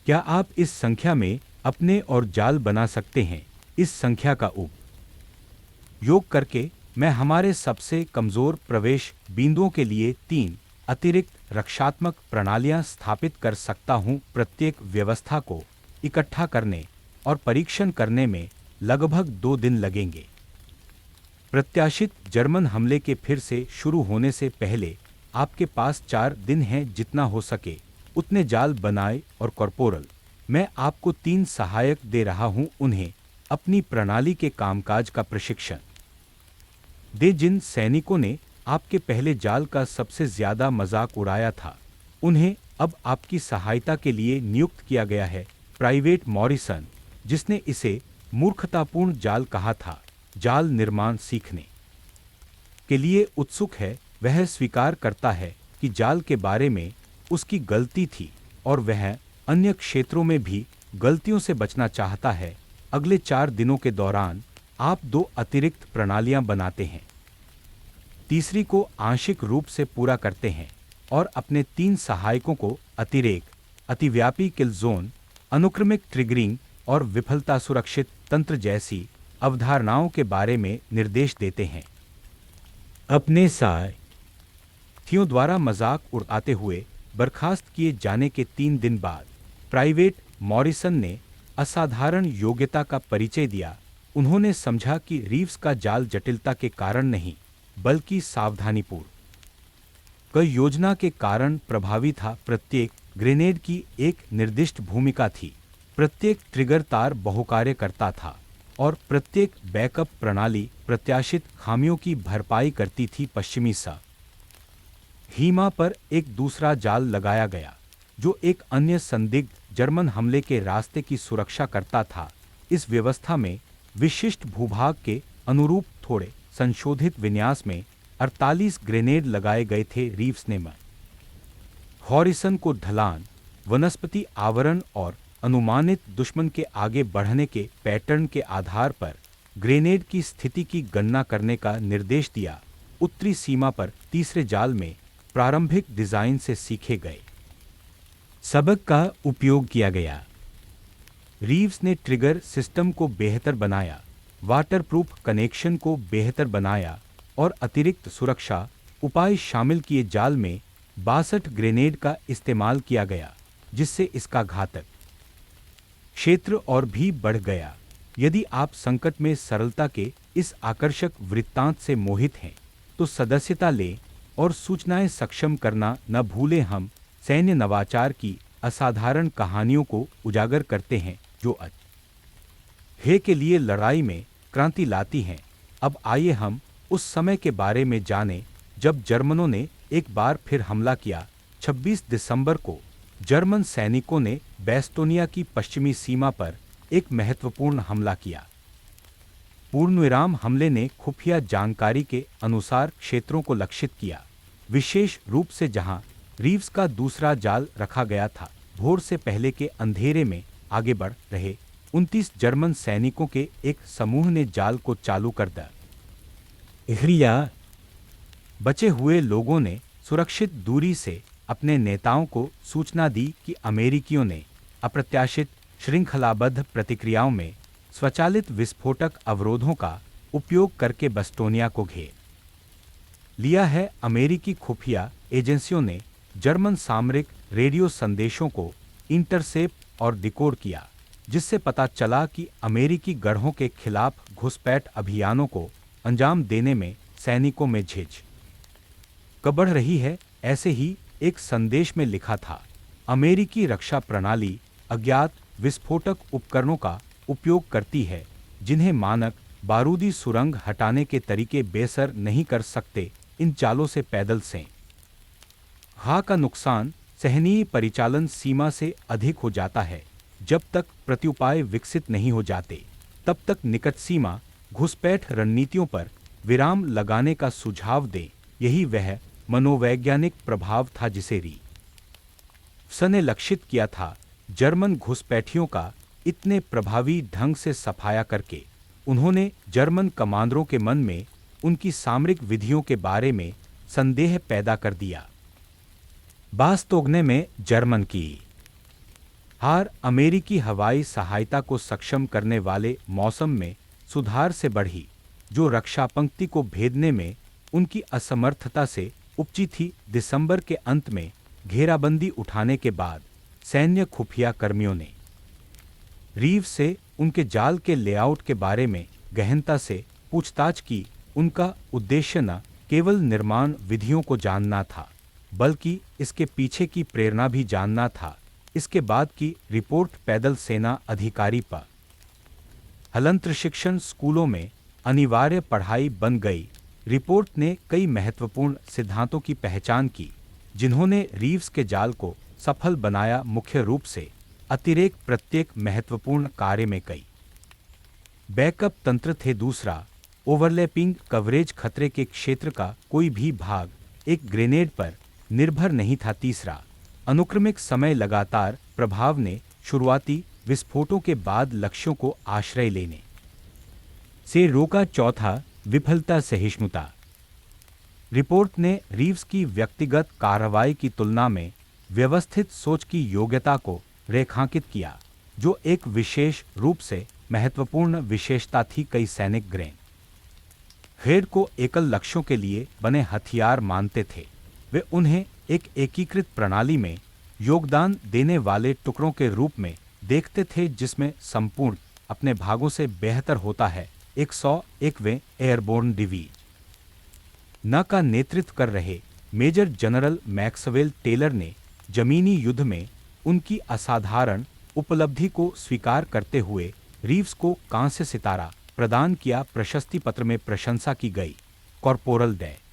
क्या आप इस संख्या में अपने और जाल बना सकते हैं? इस संख्या का उपयोग करके मैं हमारे सबसे कमजोर प्रवेश बिंदुओं के लिए 3 अतिरिक्त रक्षात्मक प्रणालियां स्थापित कर सकता हूं। प्रत्येक व्यवस्था को इकट्ठा करने और परीक्षण करने में लगभग 2 दिन लगेंगे। प्रत्याशित जर्मन हमले के फिर से शुरू होने से पहले आपके पास 4 दिन हैं। जितना हो सके उतने जाल बनाए और कॉर्पोरल, मैं आपको 3 सहायक दे रहा हूं, उन्हें अपनी प्रणाली के कामकाज का प्रशिक्षण दे। जिन सैनिकों ने आपके पहले जाल का सबसे ज्यादा मजाक उड़ाया था, उन्हें अब आपकी सहायता के लिए नियुक्त किया गया है। प्राइवेट मॉरिसन, जिसने इसे मूर्खतापूर्ण जाल कहा था, जाल निर्माण सीखने के लिए उत्सुक है। वह स्वीकार करता है कि जाल के बारे में उसकी गलती थी और वह अन्य क्षेत्रों में भी गलतियों से बचना चाहता है। अगले 4 दिनों के दौरान आप 2 अतिरिक्त प्रणालियां बनाते हैं, तीसरी को आंशिक रूप से पूरा करते हैं और अपने 3 सहायकों को अतिरेक, अतिव्यापी किल जोन, अनुक्रमिक ट्रिगरिंग और विफलता सुरक्षित तंत्र जैसी अवधारणाओं के बारे में निर्देश देते हैं। अपने साथियों द्वारा मजाक उड़ाते हुए बर्खास्त किए जाने के 3 दिन बाद प्राइवेट मॉरिसन ने असाधारण योग्यता का परिचय दिया। उन्होंने समझा कि रीव्स का जाल जटिलता के कारण नहीं, बल्कि सावधानीपूर्ण योजना के कारण प्रभावी था। प्रत्येक ग्रेनेड की एक निर्दिष्ट भूमिका थी, प्रत्येक ट्रिगर तार बहुकार्य करता था और प्रत्येक बैकअप प्रणाली प्रत्याशित खामियों की भरपाई करती थी। पश्चिमी सीमा पर एक दूसरा जाल लगाया गया, जो एक अन्य संदिग्ध जर्मन हमले के रास्ते की सुरक्षा करता था। इस व्यवस्था में विशिष्ट भूभाग के अनुरूप थोड़े संशोधित विन्यास में 48 ग्रेनेड लगाए गए थे। रीव्स ने हॉरिसन को ढलान, वनस्पति आवरण और अनुमानित दुश्मन के आगे बढ़ने के पैटर्न के आधार पर ग्रेनेड की स्थिति की गणना करने का निर्देश दिया। उत्तरी सीमा पर तीसरे जाल में प्रारंभिक डिजाइन से सीखे गए सबक का उपयोग किया गया। रीव्स ने ट्रिगर सिस्टम को बेहतर बनाया, वाटरप्रूफ कनेक्शन को बेहतर बनाया और अतिरिक्त सुरक्षा उपाय शामिल किए। जाल में 62 ग्रेनेड का इस्तेमाल किया गया, जिससे इसका घातक क्षेत्र और भी बढ़ गया। यदि आप संकट में सरलता के इस आकर्षक वृत्तांत से मोहित हैं, तो सदस्यता लें और सूचनाएं सक्षम करना न भूलें। हम सैन्य नवाचार की असाधारण कहानियों को उजागर करते हैं जो हे के लिए लड़ाई में क्रांति लाती हैं। अब आइए हम उस समय के बारे में जानें जब जर्मनों ने एक बार फिर हमला किया। 26 दिसंबर को जर्मन सैनिकों ने बेस्टोनिया की पश्चिमी सीमा पर एक महत्वपूर्ण हमला किया। पूर्णविराम हमले ने खुफिया जानकारी के अनुसार क्षेत्रों को लक्षित किया, विशेष रूप से जहां रीव्स का दूसरा जाल रखा गया था। भोर से पहले के अंधेरे में आगे बढ़ रहे 29 जर्मन सैनिकों के एक समूह ने जाल को चालू कर दिया। बचे हुए लोगों ने सुरक्षित दूरी से अपने नेताओं को सूचना दी कि अमेरिकियों ने अप्रत्याशित श्रृंखलाबद्ध प्रतिक्रियाओं में स्वचालित विस्फोटक अवरोधों का उपयोग करके बेस्टोनिया को घेर लिया है। अमेरिकी खुफिया एजेंसियों ने जर्मन सामरिक रेडियो संदेशों को इंटरसेप्ट और डिकोड किया, जिससे पता चला कि अमेरिकी गढ़ों के खिलाफ घुसपैठ अभियानों को अंजाम देने में सैनिकों में झिझक बढ़ रही है। ऐसे ही एक संदेश में लिखा था, अमेरिकी रक्षा प्रणाली अज्ञात विस्फोटक उपकरणों का उपयोग करती है जिन्हें मानक बारूदी सुरंग हटाने के तरीके बेसर नहीं कर सकते। इन चालों से पैदल से का नुकसान सहनीय परिचालन सीमा से अधिक हो जाता है। जब तक प्रत्युपाय विकसित नहीं हो जाते तब तक निकट सीमा घुसपैठ रणनीतियों पर विराम लगाने का सुझाव दें। यही वह मनोवैज्ञानिक प्रभाव था जिसे रीव्स ने लक्षित किया था। जर्मन घुसपैठियों का इतने प्रभावी ढंग से सफाया करके उन्होंने जर्मन कमांडरों के मन में उनकी सामरिक विधियों के बारे में संदेह पैदा कर दिया। बास्तोगने में जर्मन की हार अमेरिकी हवाई सहायता को सक्षम करने वाले मौसम में सुधार से बढ़ी, जो रक्षा पंक्ति को भेदने में उनकी असमर्थता से उपजी थी। दिसंबर के अंत में घेराबंदी उठाने के बाद सैन्य खुफिया कर्मियों ने रीव्स से उनके जाल के लेआउट के बारे में गहनता से पूछताछ की। उनका उद्देश्य न केवल निर्माण विधियों को जानना था, बल्कि इसके पीछे की प्रेरणा भी जानना था। इसके बाद की रिपोर्ट पैदल सेना अधिकारी पर हलंत्र शिक्षण स्कूलों में अनिवार्य पढ़ाई बन गई। रिपोर्ट ने कई महत्वपूर्ण सिद्धांतों की पहचान की जिन्होंने रीव्स के जाल को सफल बनाया। मुख्य रूप से अतिरेक प्रत्येक महत्वपूर्ण कार्य में कई बैकअप तंत्र थे। दूसरा, ओवरलैपिंग कवरेज खतरे के क्षेत्र का कोई भी भाग एक ग्रेनेड पर निर्भर नहीं था। तीसरा, अनुक्रमिक समय लगातार प्रभाव ने शुरुआती विस्फोटों के बाद लक्ष्यों को आश्रय लेने से रोका। चौथा, विफलता सहिष्णुता। रिपोर्ट ने रीव्स की व्यक्तिगत कार्रवाई की तुलना में व्यवस्थित सोच की योग्यता को रेखांकित किया, जो एक विशेष रूप से महत्वपूर्ण विशेषता थी। कई सैनिक ग्रेन हेड को एकल लक्ष्यों के लिए बने हथियार मानते थे। वे उन्हें एक एकीकृत प्रणाली में योगदान देने वाले टुकड़ों के रूप में देखते थे जिसमें संपूर्ण अपने भागों से बेहतर होता है। 101वें एयरबोर्न डिवीजन न का नेतृत्व कर रहे मेजर जनरल मैक्सवेल टेलर ने जमीनी युद्ध में उनकी असाधारण उपलब्धि को स्वीकार करते हुए रीव्स को कांस्य सितारा प्रदान किया। प्रशस्ति पत्र में प्रशंसा की गई। कॉर्पोरल डे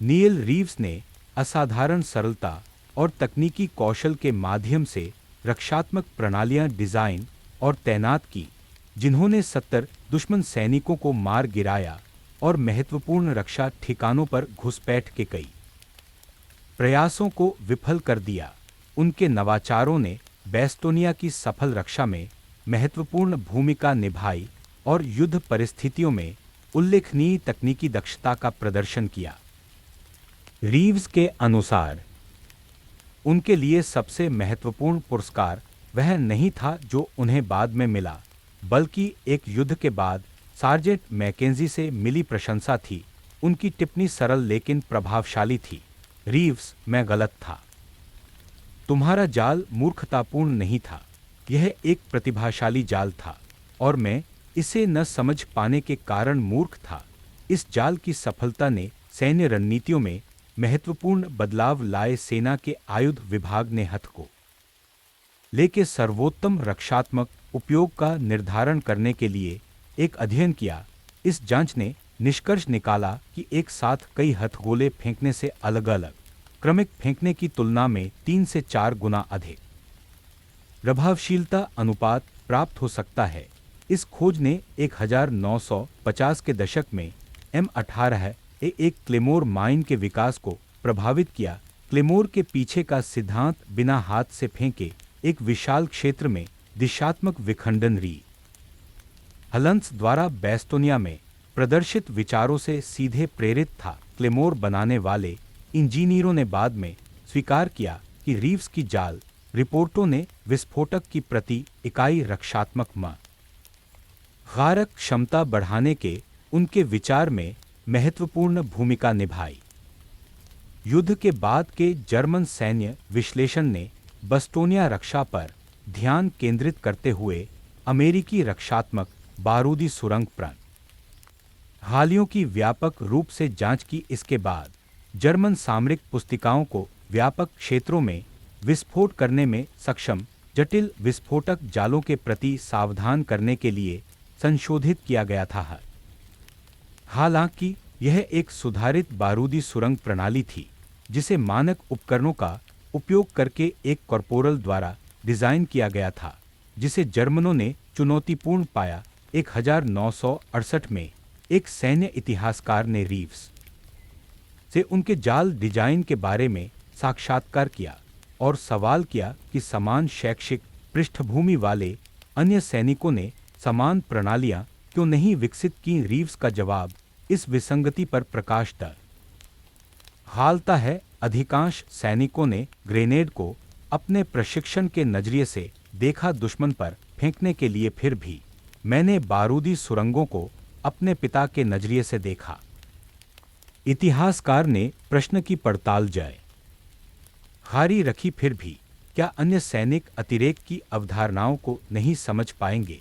नील रीव्स ने असाधारण सरलता और तकनीकी कौशल के माध्यम से रक्षात्मक प्रणालियां डिजाइन और तैनात की, जिन्होंने 70 दुश्मन सैनिकों को मार गिराया और महत्वपूर्ण रक्षा ठिकानों पर घुसपैठ के कई प्रयासों को विफल कर दिया। उनके नवाचारों ने बेस्टोनिया की सफल रक्षा में महत्वपूर्ण भूमिका निभाई और युद्ध परिस्थितियों में उल्लेखनीय तकनीकी दक्षता का प्रदर्शन किया। रीव्स के अनुसार उनके लिए सबसे महत्वपूर्ण पुरस्कार वह नहीं था जो उन्हें बाद में मिला, बल्कि एक युद्ध के बाद सार्जेंट मैकेंजी से मिली प्रशंसा थी। उनकी टिप्पणी सरल लेकिन प्रभावशाली थी। रीव्स, मैं गलत था। तुम्हारा जाल मूर्खतापूर्ण नहीं था, यह एक प्रतिभाशाली जाल था और मैं इसे न समझ पाने के कारण मूर्ख था। इस जाल की सफलता ने सैन्य रणनीतियों में महत्वपूर्ण बदलाव लाए। सेना के आयुध विभाग ने हथ को लेके सर्वोत्तम रक्षात्मक उपयोग का निर्धारण करने के लिए एक अध्ययन किया। इस जांच ने निष्कर्ष निकाला कि एक साथ कई हथगोले फेंकने से अलग अलग क्रमिक फेंकने की तुलना में 3 से 4 गुना अधिक प्रभावशीलता अनुपात प्राप्त हो सकता है। इस खोज ने 1950 के दशक में M18 एक क्लेमोर माइन के विकास को प्रभावित किया। क्लेमोर के पीछे का सिद्धांत बिना हाथ से फेंके एक विशाल क्षेत्र में दिशात्मक विखंडन री हलंस द्वारा बेस्टोनिया में प्रदर्शित विचारों से सीधे प्रेरित था। क्लेमोर बनाने वाले इंजीनियरों ने बाद में स्वीकार किया कि रीव्स की जाल रिपोर्टों ने विस्फोटक की प्रति इकाई रक्षात्मक गारक क्षमता बढ़ाने के उनके विचार में महत्वपूर्ण भूमिका निभाई। युद्ध के बाद के जर्मन सैन्य विश्लेषण ने बस्टोनिया रक्षा पर ध्यान केंद्रित करते हुए अमेरिकी रक्षात्मक बारूदी सुरंग प्रणालियों की व्यापक रूप से जांच की। इसके बाद जर्मन सामरिक पुस्तिकाओं को व्यापक क्षेत्रों में विस्फोट करने में सक्षम जटिल विस्फोटक जालों के प्रति सावधान करने के लिए संशोधित किया गया था। हालांकि यह एक सुधारित बारूदी सुरंग प्रणाली थी जिसे मानक उपकरणों का उपयोग करके एक कॉर्पोरल द्वारा डिजाइन किया गया था, जिसे जर्मनों ने चुनौतीपूर्ण पाया। 1968 में एक सैन्य इतिहासकार ने रीव्स से उनके जाल डिजाइन के बारे में साक्षात्कार किया और सवाल किया कि समान शैक्षिक पृष्ठभूमि वाले अन्य सैनिकों ने समान प्रणालियां क्यों नहीं विकसित की। रीव्स का जवाब इस विसंगति पर प्रकाश डालता है। अधिकांश सैनिकों ने ग्रेनेड को अपने प्रशिक्षण के नजरिए से देखा दुश्मन पर फेंकने के लिए, फिर भी मैंने बारूदी सुरंगों को अपने पिता के नजरिए से देखा। इतिहासकार ने प्रश्न की पड़ताल जारी रखी, फिर भी क्या अन्य सैनिक अतिरेक की अवधारणाओं को नहीं समझ पाएंगे?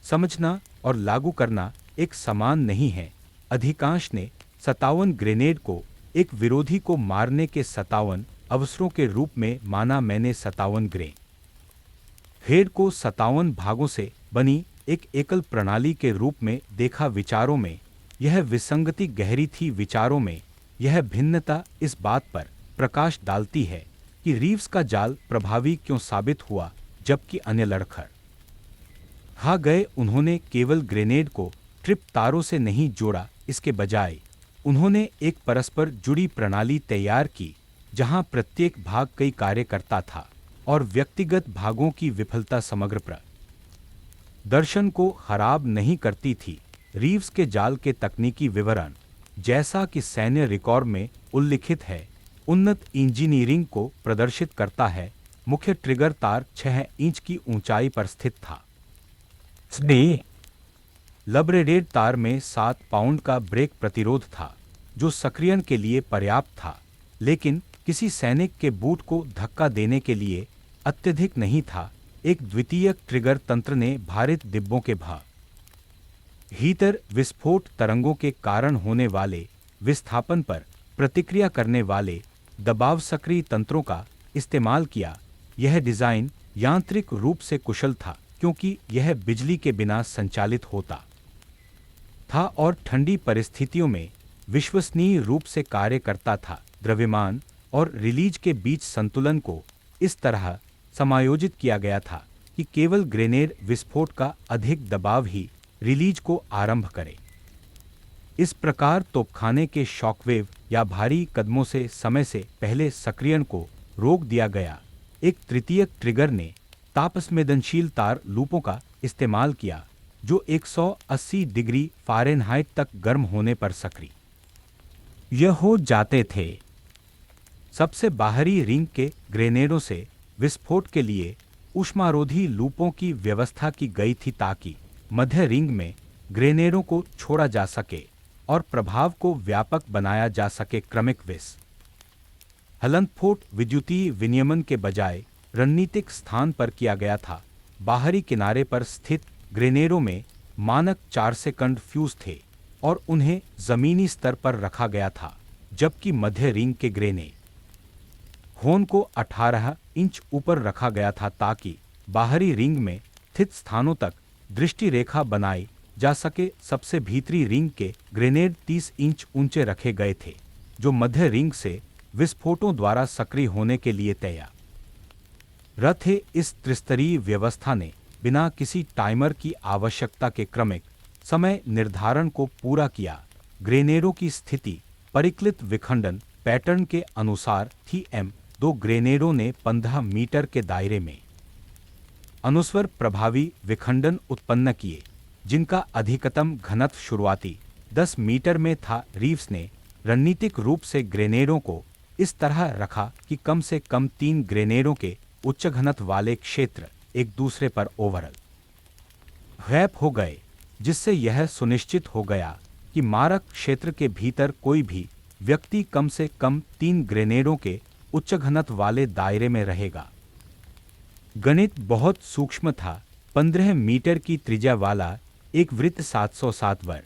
समझना और लागू करना एक समान नहीं है। अधिकांश ने 57 ग्रेनेड को एक विरोधी को मारने के 57 अवसरों के रूप में माना। मैंने 57 ग्रेनेड को 57 भागों से बनी एक एकल प्रणाली के रूप में देखा। विचारों में यह विसंगति गहरी थी। विचारों में यह भिन्नता इस बात पर प्रकाश डालती है कि रीव्स का जाल प्रभावी क्यों साबित हुआ जबकि अन्य लड़खड़ा गए। उन्होंने केवल ग्रेनेड को ट्रिप तारों से नहीं जोड़ा, इसके बजाय उन्होंने एक परस्पर जुड़ी प्रणाली तैयार की जहां प्रत्येक भाग कई कार्य करता था और व्यक्तिगत भागों की विफलता समग्र प्रदर्शन को खराब नहीं करती थी। रीव्स के जाल के तकनीकी विवरण, जैसा कि सैन्य रिकॉर्ड में उल्लिखित है, उन्नत इंजीनियरिंग को प्रदर्शित करता है। मुख्य ट्रिगर तार 6 इंच की ऊंचाई पर स्थित था। लब्रेडेड तार में 7 पाउंड का ब्रेक प्रतिरोध था जो सक्रियण के लिए पर्याप्त था, लेकिन किसी सैनिक के बूट को धक्का देने के लिए अत्यधिक नहीं था। एक द्वितीयक ट्रिगर तंत्र ने भारित डिब्बों के भीतर विस्फोट तरंगों के कारण होने वाले विस्थापन पर प्रतिक्रिया करने वाले दबाव सक्रिय तंत्रों का इस्तेमाल किया। यह डिजाइन यांत्रिक रूप से कुशल था क्योंकि यह बिजली के बिना संचालित होता था और ठंडी परिस्थितियों में विश्वसनीय रूप से कार्य करता था। द्रव्यमान और रिलीज के बीच संतुलन को इस तरह समायोजित किया गया था कि केवल ग्रेनेड विस्फोट का अधिक दबाव ही रिलीज को आरंभ करे। इस प्रकार तोपखाने के शॉकवेव या भारी कदमों से समय से पहले सक्रियण को रोक दिया गया। एक तृतीयक ट्रिगर ने तापसंवेदनशील तार लूपों का इस्तेमाल किया जो 180 डिग्री फ़ारेनहाइट तक गर्म होने पर सक्रिय हो जाते थे। सबसे बाहरी रिंग के ग्रेनेडों से विस्फोट के लिए ऊष्मारोधी लूपों की व्यवस्था की गई थी ताकि मध्य रिंग में ग्रेनेडों को छोड़ा जा सके और प्रभाव को व्यापक बनाया जा सके। क्रमिक हलनफोट विद्युतीय विनियमन के बजाय रणनीतिक स्थान पर किया गया था। बाहरी किनारे पर स्थित ग्रेनेडों में मानक 4 सेकंड फ्यूज थे और उन्हें जमीनी स्तर पर रखा गया था जबकि मध्य रिंग के ग्रेनेड होन को 18 इंच ऊपर रखा गया था ताकि बाहरी रिंग में स्थित स्थानों तक दृष्टि रेखा बनाई जा सके। सबसे भीतरी रिंग के ग्रेनेड 30 इंच ऊंचे रखे गए थे, जो मध्य रिंग से विस्फोटों द्वारा सक्रिय होने के लिए तैयार रथे। इस त्रिस्तरीय व्यवस्था ने बिना किसी टाइमर की आवश्यकता के क्रमिक समय निर्धारण को पूरा किया। ग्रेनेडों की स्थिति परिकलित विखंडन पैटर्न के अनुसार थी। दो ग्रेनेडों ने 15 मीटर के दायरे में अनुस्वर प्रभावी विखंडन उत्पन्न किए, जिनका अधिकतम घनत्व शुरुआती 10 मीटर में था। रीव्स ने रणनीतिक रूप से ग्रेनेडों को इस तरह रखा कि कम से कम 3 ग्रेनेडों के उच्च घनत्व वाले क्षेत्र एक दूसरे पर ओवरलैप हो गए, जिससे यह सुनिश्चित हो गया कि मारक क्षेत्र के भीतर कोई भी व्यक्ति कम से कम 3 ग्रेनेडों के उच्च घनत्व वाले दायरे में रहेगा। गणित बहुत सूक्ष्म था। 15 मीटर की त्रिज्या वाला एक वृत्त 707 वर्ग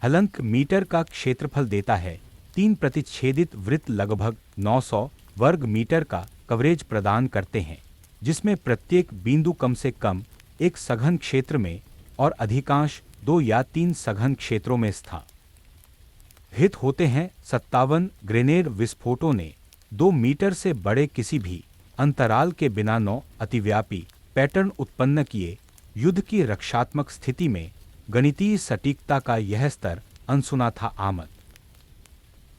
हलंक मीटर का क्षेत्रफल देता है। 3 प्रतिच्छेदित वृत्त लगभग 900 वर्ग मीटर का कवरेज प्रदान करते हैं, जिसमें प्रत्येक बिंदु कम से कम एक सघन क्षेत्र में और अधिकांश 2 या 3 सघन क्षेत्रों में स्थित होते हैं। 57 ग्रेनेड विस्फोटों ने 2 मीटर से बड़े किसी भी अंतराल के बिना 9 अतिव्यापी पैटर्न उत्पन्न किए। युद्ध की रक्षात्मक स्थिति में गणितीय सटीकता का यह स्तर अनसुना था। आमद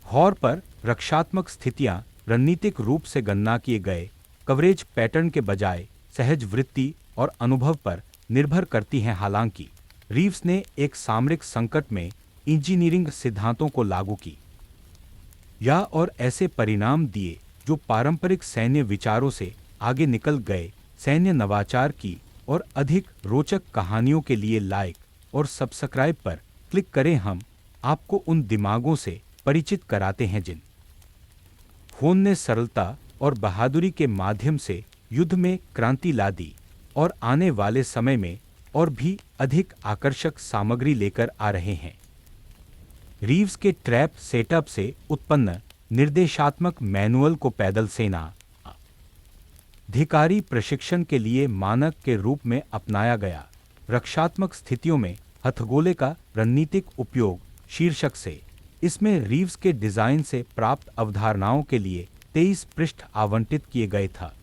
हौर पर रक्षात्मक स्थितियां रणनीतिक रूप से गणना किए गए कवरेज पैटर्न के बजाय सहज वृत्ति और अनुभव पर निर्भर करती हैं। हालांकि रीव्स ने एक सामरिक संकट में इंजीनियरिंग सिद्धांतों को लागू की या और ऐसे परिणाम दिए जो पारंपरिक सैन्य विचारों से आगे निकल गए। सैन्य नवाचार की और अधिक रोचक कहानियों के लिए लाइक और सब्सक्राइब पर क्लिक करें। हम आपको उन दिमागों से परिचित कराते हैं जिन होन ने सरलता और बहादुरी के माध्यम से युद्ध में क्रांति ला दी और आने वाले समय में और भी अधिक आकर्षक सामग्री लेकर आ रहे हैं। रीव्स के ट्रैप सेटअप से उत्पन्न निर्देशात्मक मैनुअल को पैदल सेना अधिकारी प्रशिक्षण के लिए मानक के रूप में अपनाया गया। रक्षात्मक स्थितियों में हथगोले का रणनीतिक उपयोग शीर्षक से इसमें रीव्स के डिजाइन से प्राप्त अवधारणाओं के लिए 23 पृष्ठ आवंटित किए गए था।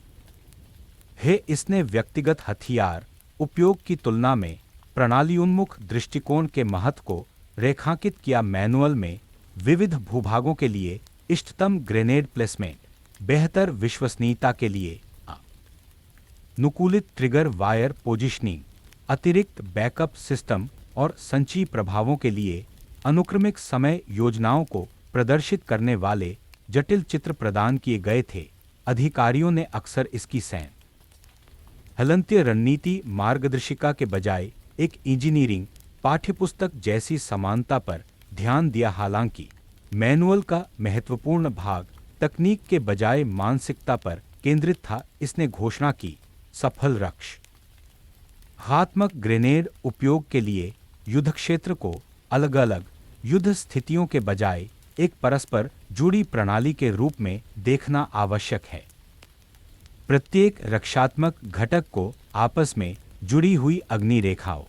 इसने व्यक्तिगत हथियार उपयोग की तुलना में प्रणालीउन्मुख दृष्टिकोण के महत्व को रेखांकित किया। मैनुअल में विविध भूभागों के लिए इष्टतम ग्रेनेड प्लेसमेंट, बेहतर विश्वसनीयता के लिए अनुकूलित ट्रिगर वायर पोजिशनिंग, अतिरिक्त बैकअप सिस्टम और संचयी प्रभावों के लिए अनुक्रमिक समय योजनाओं को प्रदर्शित करने वाले जटिल चित्र प्रदान किए गए थे। अधिकारियों ने अक्सर इसकी सैन्य हलंत्य रणनीति मार्गदर्शिका के बजाय एक इंजीनियरिंग पाठ्यपुस्तक जैसी समानता पर ध्यान दिया। हालांकि मैनुअल का महत्वपूर्ण भाग तकनीक के बजाय मानसिकता पर केंद्रित था। इसने घोषणा की, सफल रक्षात्मक ग्रेनेड उपयोग के लिए युद्धक्षेत्र को अलग अलग युद्ध स्थितियों के बजाय एक परस्पर जुड़ी प्रणाली के रूप में देखना आवश्यक है। प्रत्येक रक्षात्मक घटक को आपस में जुड़ी हुई अग्नि रेखाओं,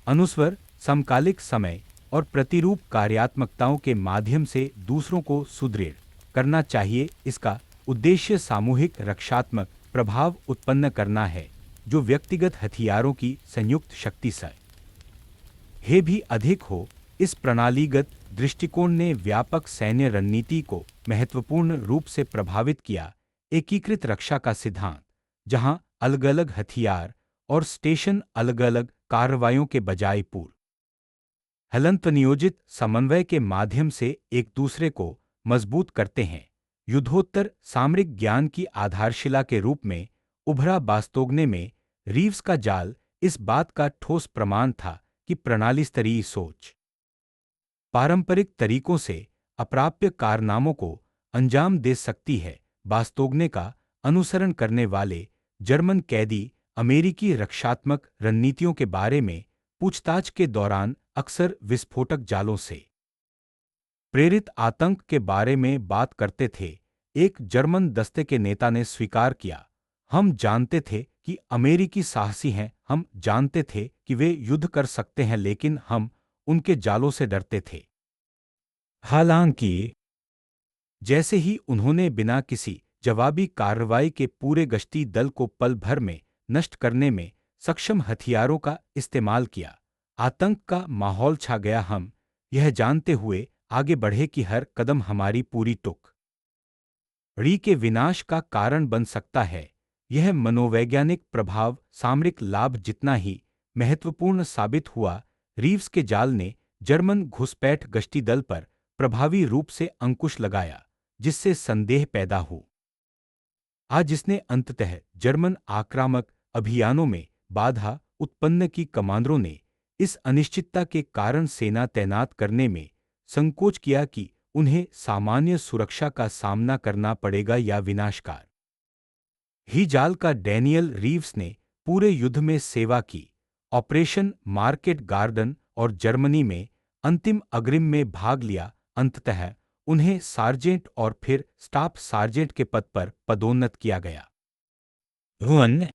अनुस्वर, समकालिक समय और प्रतिरूप कार्यात्मकताओं के माध्यम से दूसरों को सुदृढ़ करना चाहिए। इसका उद्देश्य सामूहिक रक्षात्मक प्रभाव उत्पन्न करना है, जो व्यक्तिगत हथियारों की संयुक्त शक्ति से भी अधिक हो। इस प्रणालीगत दृष्टिकोण ने व्यापक सैन्य रणनीति को महत्वपूर्ण रूप से प्रभावित किया। एकीकृत रक्षा का सिद्धांत, जहां अलग-अलग हथियार और स्टेशन अलग-अलग कार्रवाइयों के बजाय पूर्व हलंत-नियोजित समन्वय के माध्यम से एक दूसरे को मजबूत करते हैं। युद्धोत्तर सामरिक ज्ञान की आधारशिला के रूप में उभरा। बास्तोगने में रीव्स का जाल इस बात का ठोस प्रमाण था कि प्रणाली स्तरीय सोच पारंपरिक तरीकों से अप्राप्य कारनामों को अंजाम दे सकती है। बास्तोगने का अनुसरण करने वाले जर्मन कैदी अमेरिकी रक्षात्मक रणनीतियों के बारे में पूछताछ के दौरान अक्सर विस्फोटक जालों से प्रेरित आतंक के बारे में बात करते थे। एक जर्मन दस्ते के नेता ने स्वीकार किया, हम जानते थे कि अमेरिकी साहसी हैं, हम जानते थे कि वे युद्ध कर सकते हैं, लेकिन हम उनके जालों से डरते थे। हालांकि जैसे ही उन्होंने बिना किसी जवाबी कार्रवाई के पूरे गश्ती दल को पल भर में नष्ट करने में सक्षम हथियारों का इस्तेमाल किया, आतंक का माहौल छा गया। हम यह जानते हुए आगे बढ़े कि हर कदम हमारी पूरी टुकड़ी के विनाश का कारण बन सकता है। यह मनोवैज्ञानिक प्रभाव सामरिक लाभ जितना ही महत्वपूर्ण साबित हुआ। रीव्स के जाल ने जर्मन घुसपैठ गश्ती दल पर प्रभावी रूप से अंकुश लगाया, जिससे संदेह पैदा हो आज जिसने अंततः जर्मन आक्रामक अभियानों में बाधा उत्पन्न की। कमांडरों ने इस अनिश्चितता के कारण सेना तैनात करने में संकोच किया कि उन्हें सामान्य सुरक्षा का सामना करना पड़ेगा या विनाशकार ही जाल का। डैनियल रीव्स ने पूरे युद्ध में सेवा की, ऑपरेशन मार्केट गार्डन और जर्मनी में अंतिम अग्रिम में भाग लिया। अंततः उन्हें सार्जेंट और फिर स्टाफ सार्जेंट के पद पर पदोन्नत किया गया। वन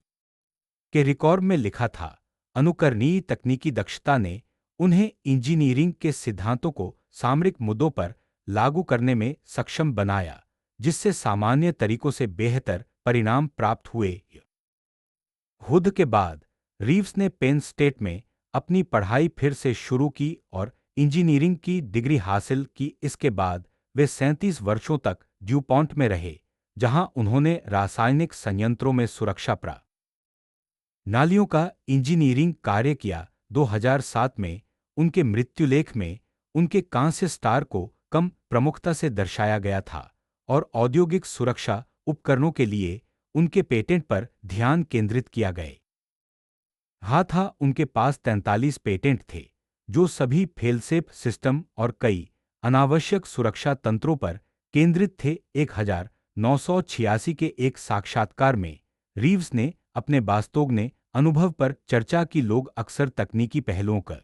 के रिकॉर्ड में लिखा था, अनुकरणीय तकनीकी दक्षता ने उन्हें इंजीनियरिंग के सिद्धांतों को सामरिक मुद्दों पर लागू करने में सक्षम बनाया, जिससे सामान्य तरीकों से बेहतर परिणाम प्राप्त हुए। युद्ध के बाद रीव्स ने पेन स्टेट में अपनी पढ़ाई फिर से शुरू की और इंजीनियरिंग की डिग्री हासिल की। इसके बाद वे 37 वर्षों तक ड्यूपॉन्ट में रहे, जहां उन्होंने रासायनिक संयंत्रों में सुरक्षा प्रणालियों का इंजीनियरिंग कार्य किया। 2007 में उनके मृत्युलेख में उनके कांस्य स्टार को कम प्रमुखता से दर्शाया गया था और औद्योगिक सुरक्षा उपकरणों के लिए उनके पेटेंट पर ध्यान केंद्रित किया गया था। उनके पास 43 पेटेंट थे, जो सभी फेलसेफ सिस्टम और कई अनावश्यक सुरक्षा तंत्रों पर केंद्रित थे। 1986 के एक साक्षात्कार में रीव्स ने अपने वास्तोग्ने अनुभव पर चर्चा की। लोग अक्सर तकनीकी पहलुओं के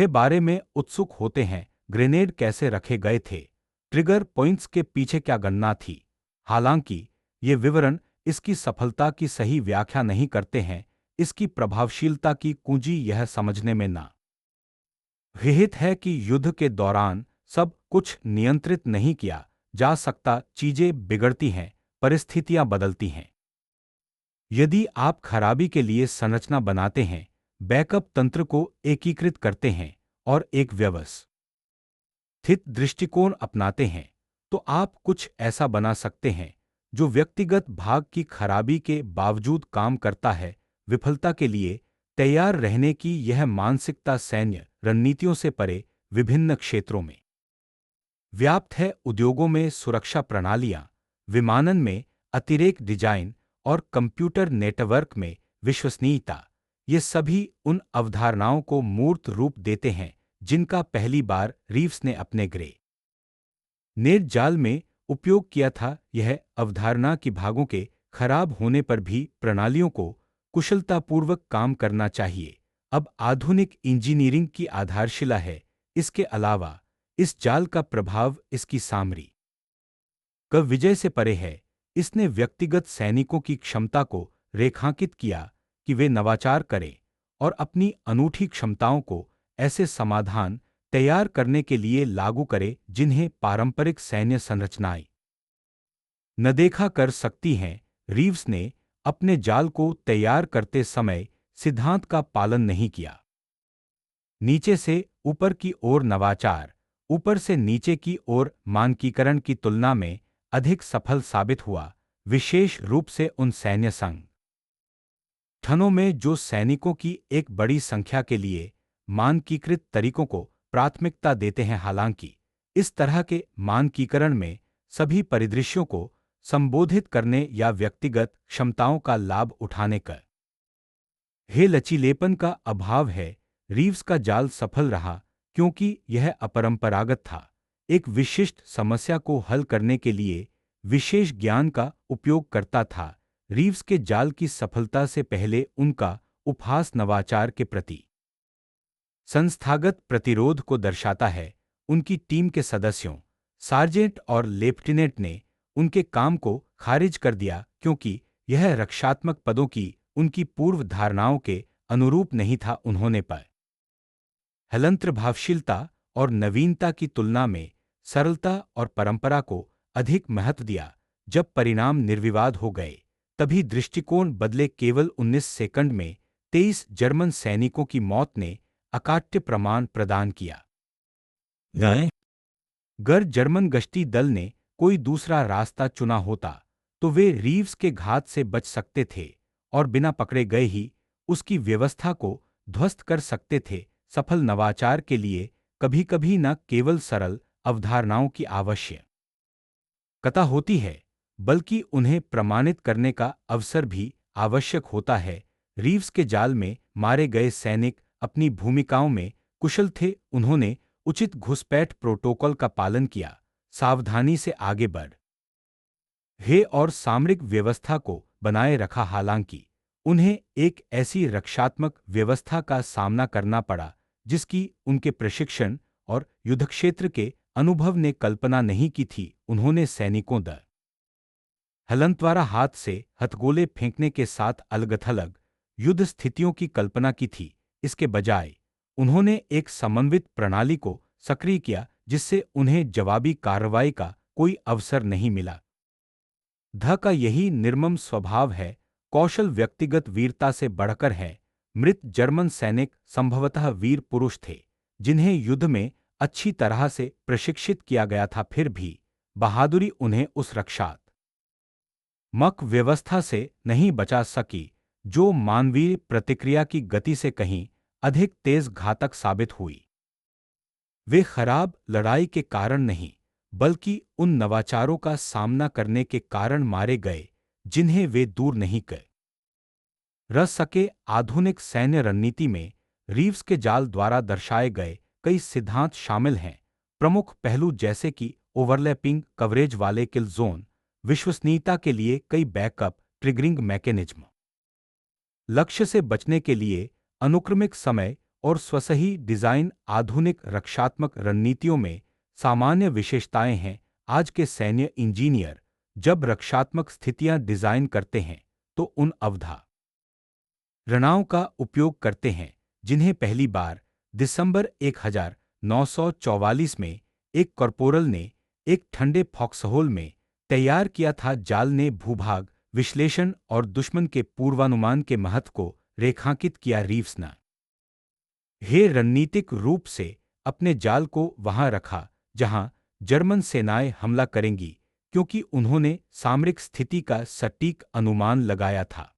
बारे में उत्सुक होते हैं, ग्रेनेड कैसे रखे गए थे, ट्रिगर पॉइंट्स के पीछे क्या गणना थी। हालांकि ये विवरण इसकी सफलता की सही व्याख्या नहीं करते हैं। इसकी प्रभावशीलता की कुंजी यह समझने में निहित है कि युद्ध के दौरान सब कुछ नियंत्रित नहीं किया जा सकता। चीजें बिगड़ती हैं, परिस्थितियां बदलती हैं। यदि आप खराबी के लिए संरचना बनाते हैं, बैकअप तंत्र को एकीकृत करते हैं और एक व्यवस्थित दृष्टिकोण अपनाते हैं, तो आप कुछ ऐसा बना सकते हैं जो व्यक्तिगत भाग की खराबी के बावजूद काम करता है। विफलता के लिए तैयार रहने की यह मानसिकता सैन्य रणनीतियों से परे विभिन्न क्षेत्रों में व्याप्त है। उद्योगों में सुरक्षा प्रणालियां, विमानन में अतिरेक डिजाइन और कंप्यूटर नेटवर्क में विश्वसनीयता, ये सभी उन अवधारणाओं को मूर्त रूप देते हैं जिनका पहली बार रीव्स ने अपने नेट जाल में उपयोग किया था। यह अवधारणा कि भागों के खराब होने पर भी प्रणालियों को कुशलतापूर्वक काम करना चाहिए, अब आधुनिक इंजीनियरिंग की आधारशिला है। इसके अलावा इस जाल का प्रभाव इसकी सामरिक विजय से परे है। इसने व्यक्तिगत सैनिकों की क्षमता को रेखांकित किया कि वे नवाचार करें और अपनी अनूठी क्षमताओं को ऐसे समाधान तैयार करने के लिए लागू करें जिन्हें पारंपरिक सैन्य संरचनाएं न देखा कर सकती हैं। रीव्स ने अपने जाल को तैयार करते समय सिद्धांत का पालन नहीं किया। नीचे से ऊपर की ओर नवाचार ऊपर से नीचे की ओर मानकीकरण की तुलना में अधिक सफल साबित हुआ, विशेष रूप से उन सैन्य संगठनों में जो सैनिकों की एक बड़ी संख्या के लिए मानकीकृत तरीकों को प्राथमिकता देते हैं। हालांकि इस तरह के मानकीकरण में सभी परिदृश्यों को संबोधित करने या व्यक्तिगत क्षमताओं का लाभ उठाने का लचीलेपन का अभाव है। रीव्स का जाल सफल रहा क्योंकि यह अपरंपरागत था, एक विशिष्ट समस्या को हल करने के लिए विशेष ज्ञान का उपयोग करता था। रीव्स के जाल की सफलता से पहले उनका उपहास नवाचार के प्रति संस्थागत प्रतिरोध को दर्शाता है। उनकी टीम के सदस्यों, सार्जेंट और लेफ्टिनेंट ने उनके काम को खारिज कर दिया क्योंकि यह रक्षात्मक पदों की उनकी पूर्व धारणाओं के अनुरूप नहीं था। उन्होंने पर हलंत्रभावशीलता और नवीनता की तुलना में सरलता और परंपरा को अधिक महत्व दिया। जब परिणाम निर्विवाद हो गए, तभी दृष्टिकोण बदले। केवल 19 सेकंड में 23 जर्मन सैनिकों की मौत ने अकाट्य प्रमाण प्रदान किया। अगर जर्मन गश्ती दल ने कोई दूसरा रास्ता चुना होता तो वे रीव्स के घात से बच सकते थे और बिना पकड़े गए ही उसकी व्यवस्था को ध्वस्त कर सकते थे। सफल नवाचार के लिए कभी-कभी न केवल सरल अवधारणाओं की आवश्यकता होती है, बल्कि उन्हें प्रमाणित करने का अवसर भी आवश्यक होता है। रीव्स के जाल में मारे गए सैनिक अपनी भूमिकाओं में कुशल थे। उन्होंने उचित घुसपैठ प्रोटोकॉल का पालन किया, सावधानी से आगे बढ़ हे और सामरिक व्यवस्था को बनाए रखा। हालांकि उन्हें एक ऐसी रक्षात्मक व्यवस्था का सामना करना पड़ा जिसकी उनके प्रशिक्षण और युद्धक्षेत्र के अनुभव ने कल्पना नहीं की थी। उन्होंने सैनिकों द हलंतवारा हाथ से हथगोले फेंकने के साथ अलग-थलग युद्ध स्थितियों की कल्पना की थी। इसके बजाय उन्होंने एक समन्वित प्रणाली को सक्रिय किया जिससे उन्हें जवाबी कार्रवाई का कोई अवसर नहीं मिला। ध का यही निर्मम स्वभाव है, कौशल व्यक्तिगत वीरता से बढ़कर है। मृत जर्मन सैनिक संभवतः वीर पुरुष थे जिन्हें युद्ध में अच्छी तरह से प्रशिक्षित किया गया था, फिर भी बहादुरी उन्हें उस रक्षात्मक व्यवस्था से नहीं बचा सकी जो मानवीय प्रतिक्रिया की गति से कहीं अधिक तेज घातक साबित हुई। वे खराब लड़ाई के कारण नहीं, बल्कि उन नवाचारों का सामना करने के कारण मारे गए जिन्हें वे दूर नहीं कर सके। आधुनिक सैन्य रणनीति में रीव्स के जाल द्वारा दर्शाए गए कई सिद्धांत शामिल हैं। प्रमुख पहलू जैसे कि ओवरलैपिंग कवरेज वाले किल जोन, विश्वसनीयता के लिए कई बैकअप ट्रिगरिंग मैकेनिज्म, लक्ष्य से बचने के लिए अनुक्रमिक समय और स्वसही डिजाइन आधुनिक रक्षात्मक रणनीतियों में सामान्य विशेषताएं हैं। आज के सैन्य इंजीनियर जब रक्षात्मक स्थितियां डिजाइन करते हैं तो उन अवधारणाओं का उपयोग करते हैं जिन्हें पहली बार दिसंबर 1944 में एक कॉर्पोरल ने एक ठंडे फॉक्सहोल में तैयार किया था। जाल ने भूभाग विश्लेषण और दुश्मन के पूर्वानुमान के महत्व को रेखांकित किया। रीव्स ने रणनीतिक रूप से अपने जाल को वहां रखा जहां जर्मन सेनाएं हमला करेंगी क्योंकि उन्होंने सामरिक स्थिति का सटीक अनुमान लगाया था।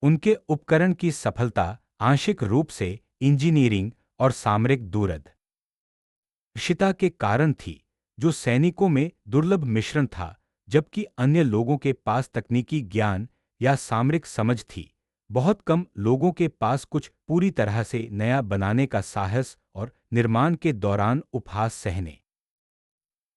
उनके उपकरण की सफलता आंशिक रूप से इंजीनियरिंग और सामरिक दूरदर्शिता के कारण थी, जो सैनिकों में दुर्लभ मिश्रण था, जबकि अन्य लोगों के पास तकनीकी ज्ञान या सामरिक समझ थी। बहुत कम लोगों के पास कुछ पूरी तरह से नया बनाने का साहस और निर्माण के दौरान उपहास सहने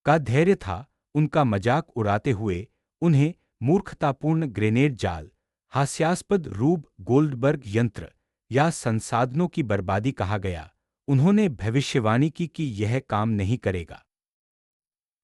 का धैर्य था। उनका मजाक उड़ाते हुए उन्हें मूर्खतापूर्ण ग्रेनेड जाल, हास्यास्पद रूब गोल्डबर्ग यंत्र या संसाधनों की बर्बादी कहा गया। उन्होंने भविष्यवाणी की कि यह काम नहीं करेगा,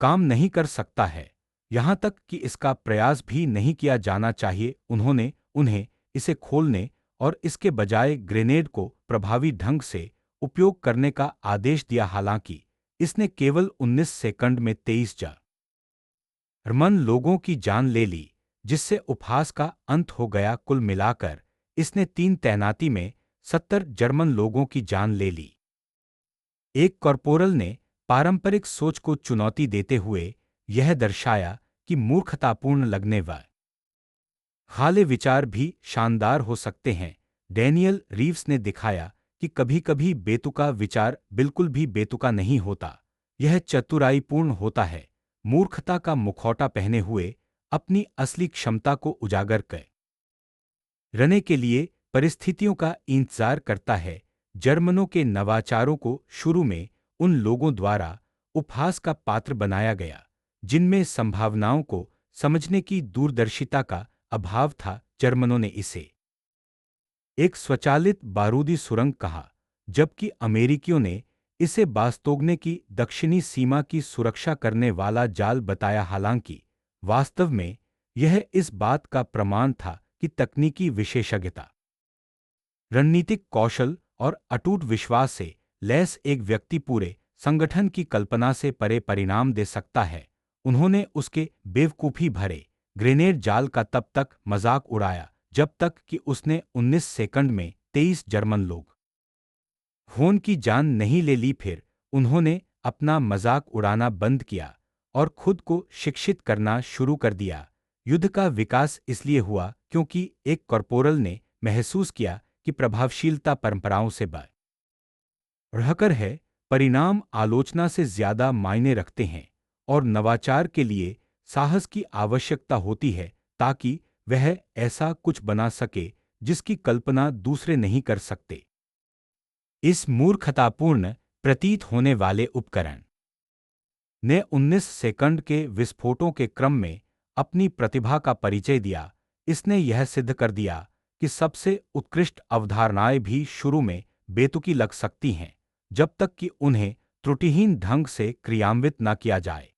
काम नहीं कर सकता है, यहां तक कि इसका प्रयास भी नहीं किया जाना चाहिए। उन्होंने उन्हें इसे खोलने और इसके बजाय ग्रेनेड को प्रभावी ढंग से उपयोग करने का आदेश दिया। हालांकि इसने केवल 19 सेकंड में 23 जर्मन लोगों की जान ले ली, जिससे उपहास का अंत हो गया। कुल मिलाकर इसने 3 तैनाती में 70 जर्मन लोगों की जान ले ली। एक कॉर्पोरल ने पारंपरिक सोच को चुनौती देते हुए यह दर्शाया कि मूर्खतापूर्ण लगने वाले विचार भी शानदार हो सकते हैं। डैनियल रीव्स ने दिखाया कि कभी-कभी बेतुका विचार बिल्कुल भी बेतुका नहीं होता, यह चतुराईपूर्ण होता है। मूर्खता का मुखौटा पहने हुए अपनी असली क्षमता को उजागर करने के लिए परिस्थितियों का इंतजार करता है। जर्मनों के नवाचारों को शुरू में उन लोगों द्वारा उपहास का पात्र बनाया गया जिनमें संभावनाओं को समझने की दूरदर्शिता का अभाव था। जर्मनों ने इसे एक स्वचालित बारूदी सुरंग कहा, जबकि अमेरिकियों ने इसे बास्तोगने की दक्षिणी सीमा की सुरक्षा करने वाला जाल बताया। हालांकि वास्तव में यह इस बात का प्रमाण था कि तकनीकी विशेषज्ञता, रणनीतिक कौशल और अटूट विश्वास से लैस एक व्यक्ति पूरे संगठन की कल्पना से परे परिणाम दे सकता है। उन्होंने उसके बेवकूफ़ी भरे ग्रेनेड जाल का तब तक मजाक उड़ाया जब तक कि उसने 19 सेकंड में 23 जर्मन लोग होन की जान नहीं ले ली। फिर उन्होंने अपना मजाक उड़ाना बंद किया और खुद को शिक्षित करना शुरू कर दिया। युद्ध का विकास इसलिए हुआ क्योंकि एक कॉर्पोरल ने महसूस किया कि प्रभावशीलता परंपराओं से बढ़ रहकर है, परिणाम आलोचना से ज्यादा मायने रखते हैं और नवाचार के लिए साहस की आवश्यकता होती है ताकि वह ऐसा कुछ बना सके जिसकी कल्पना दूसरे नहीं कर सकते। इस मूर्खतापूर्ण प्रतीत होने वाले उपकरण ने 19 सेकंड के विस्फोटों के क्रम में अपनी प्रतिभा का परिचय दिया। इसने यह सिद्ध कर दिया कि सबसे उत्कृष्ट अवधारणाएं भी शुरू में बेतुकी लग सकती हैं जब तक कि उन्हें त्रुटिहीन ढंग से क्रियान्वित न किया जाए।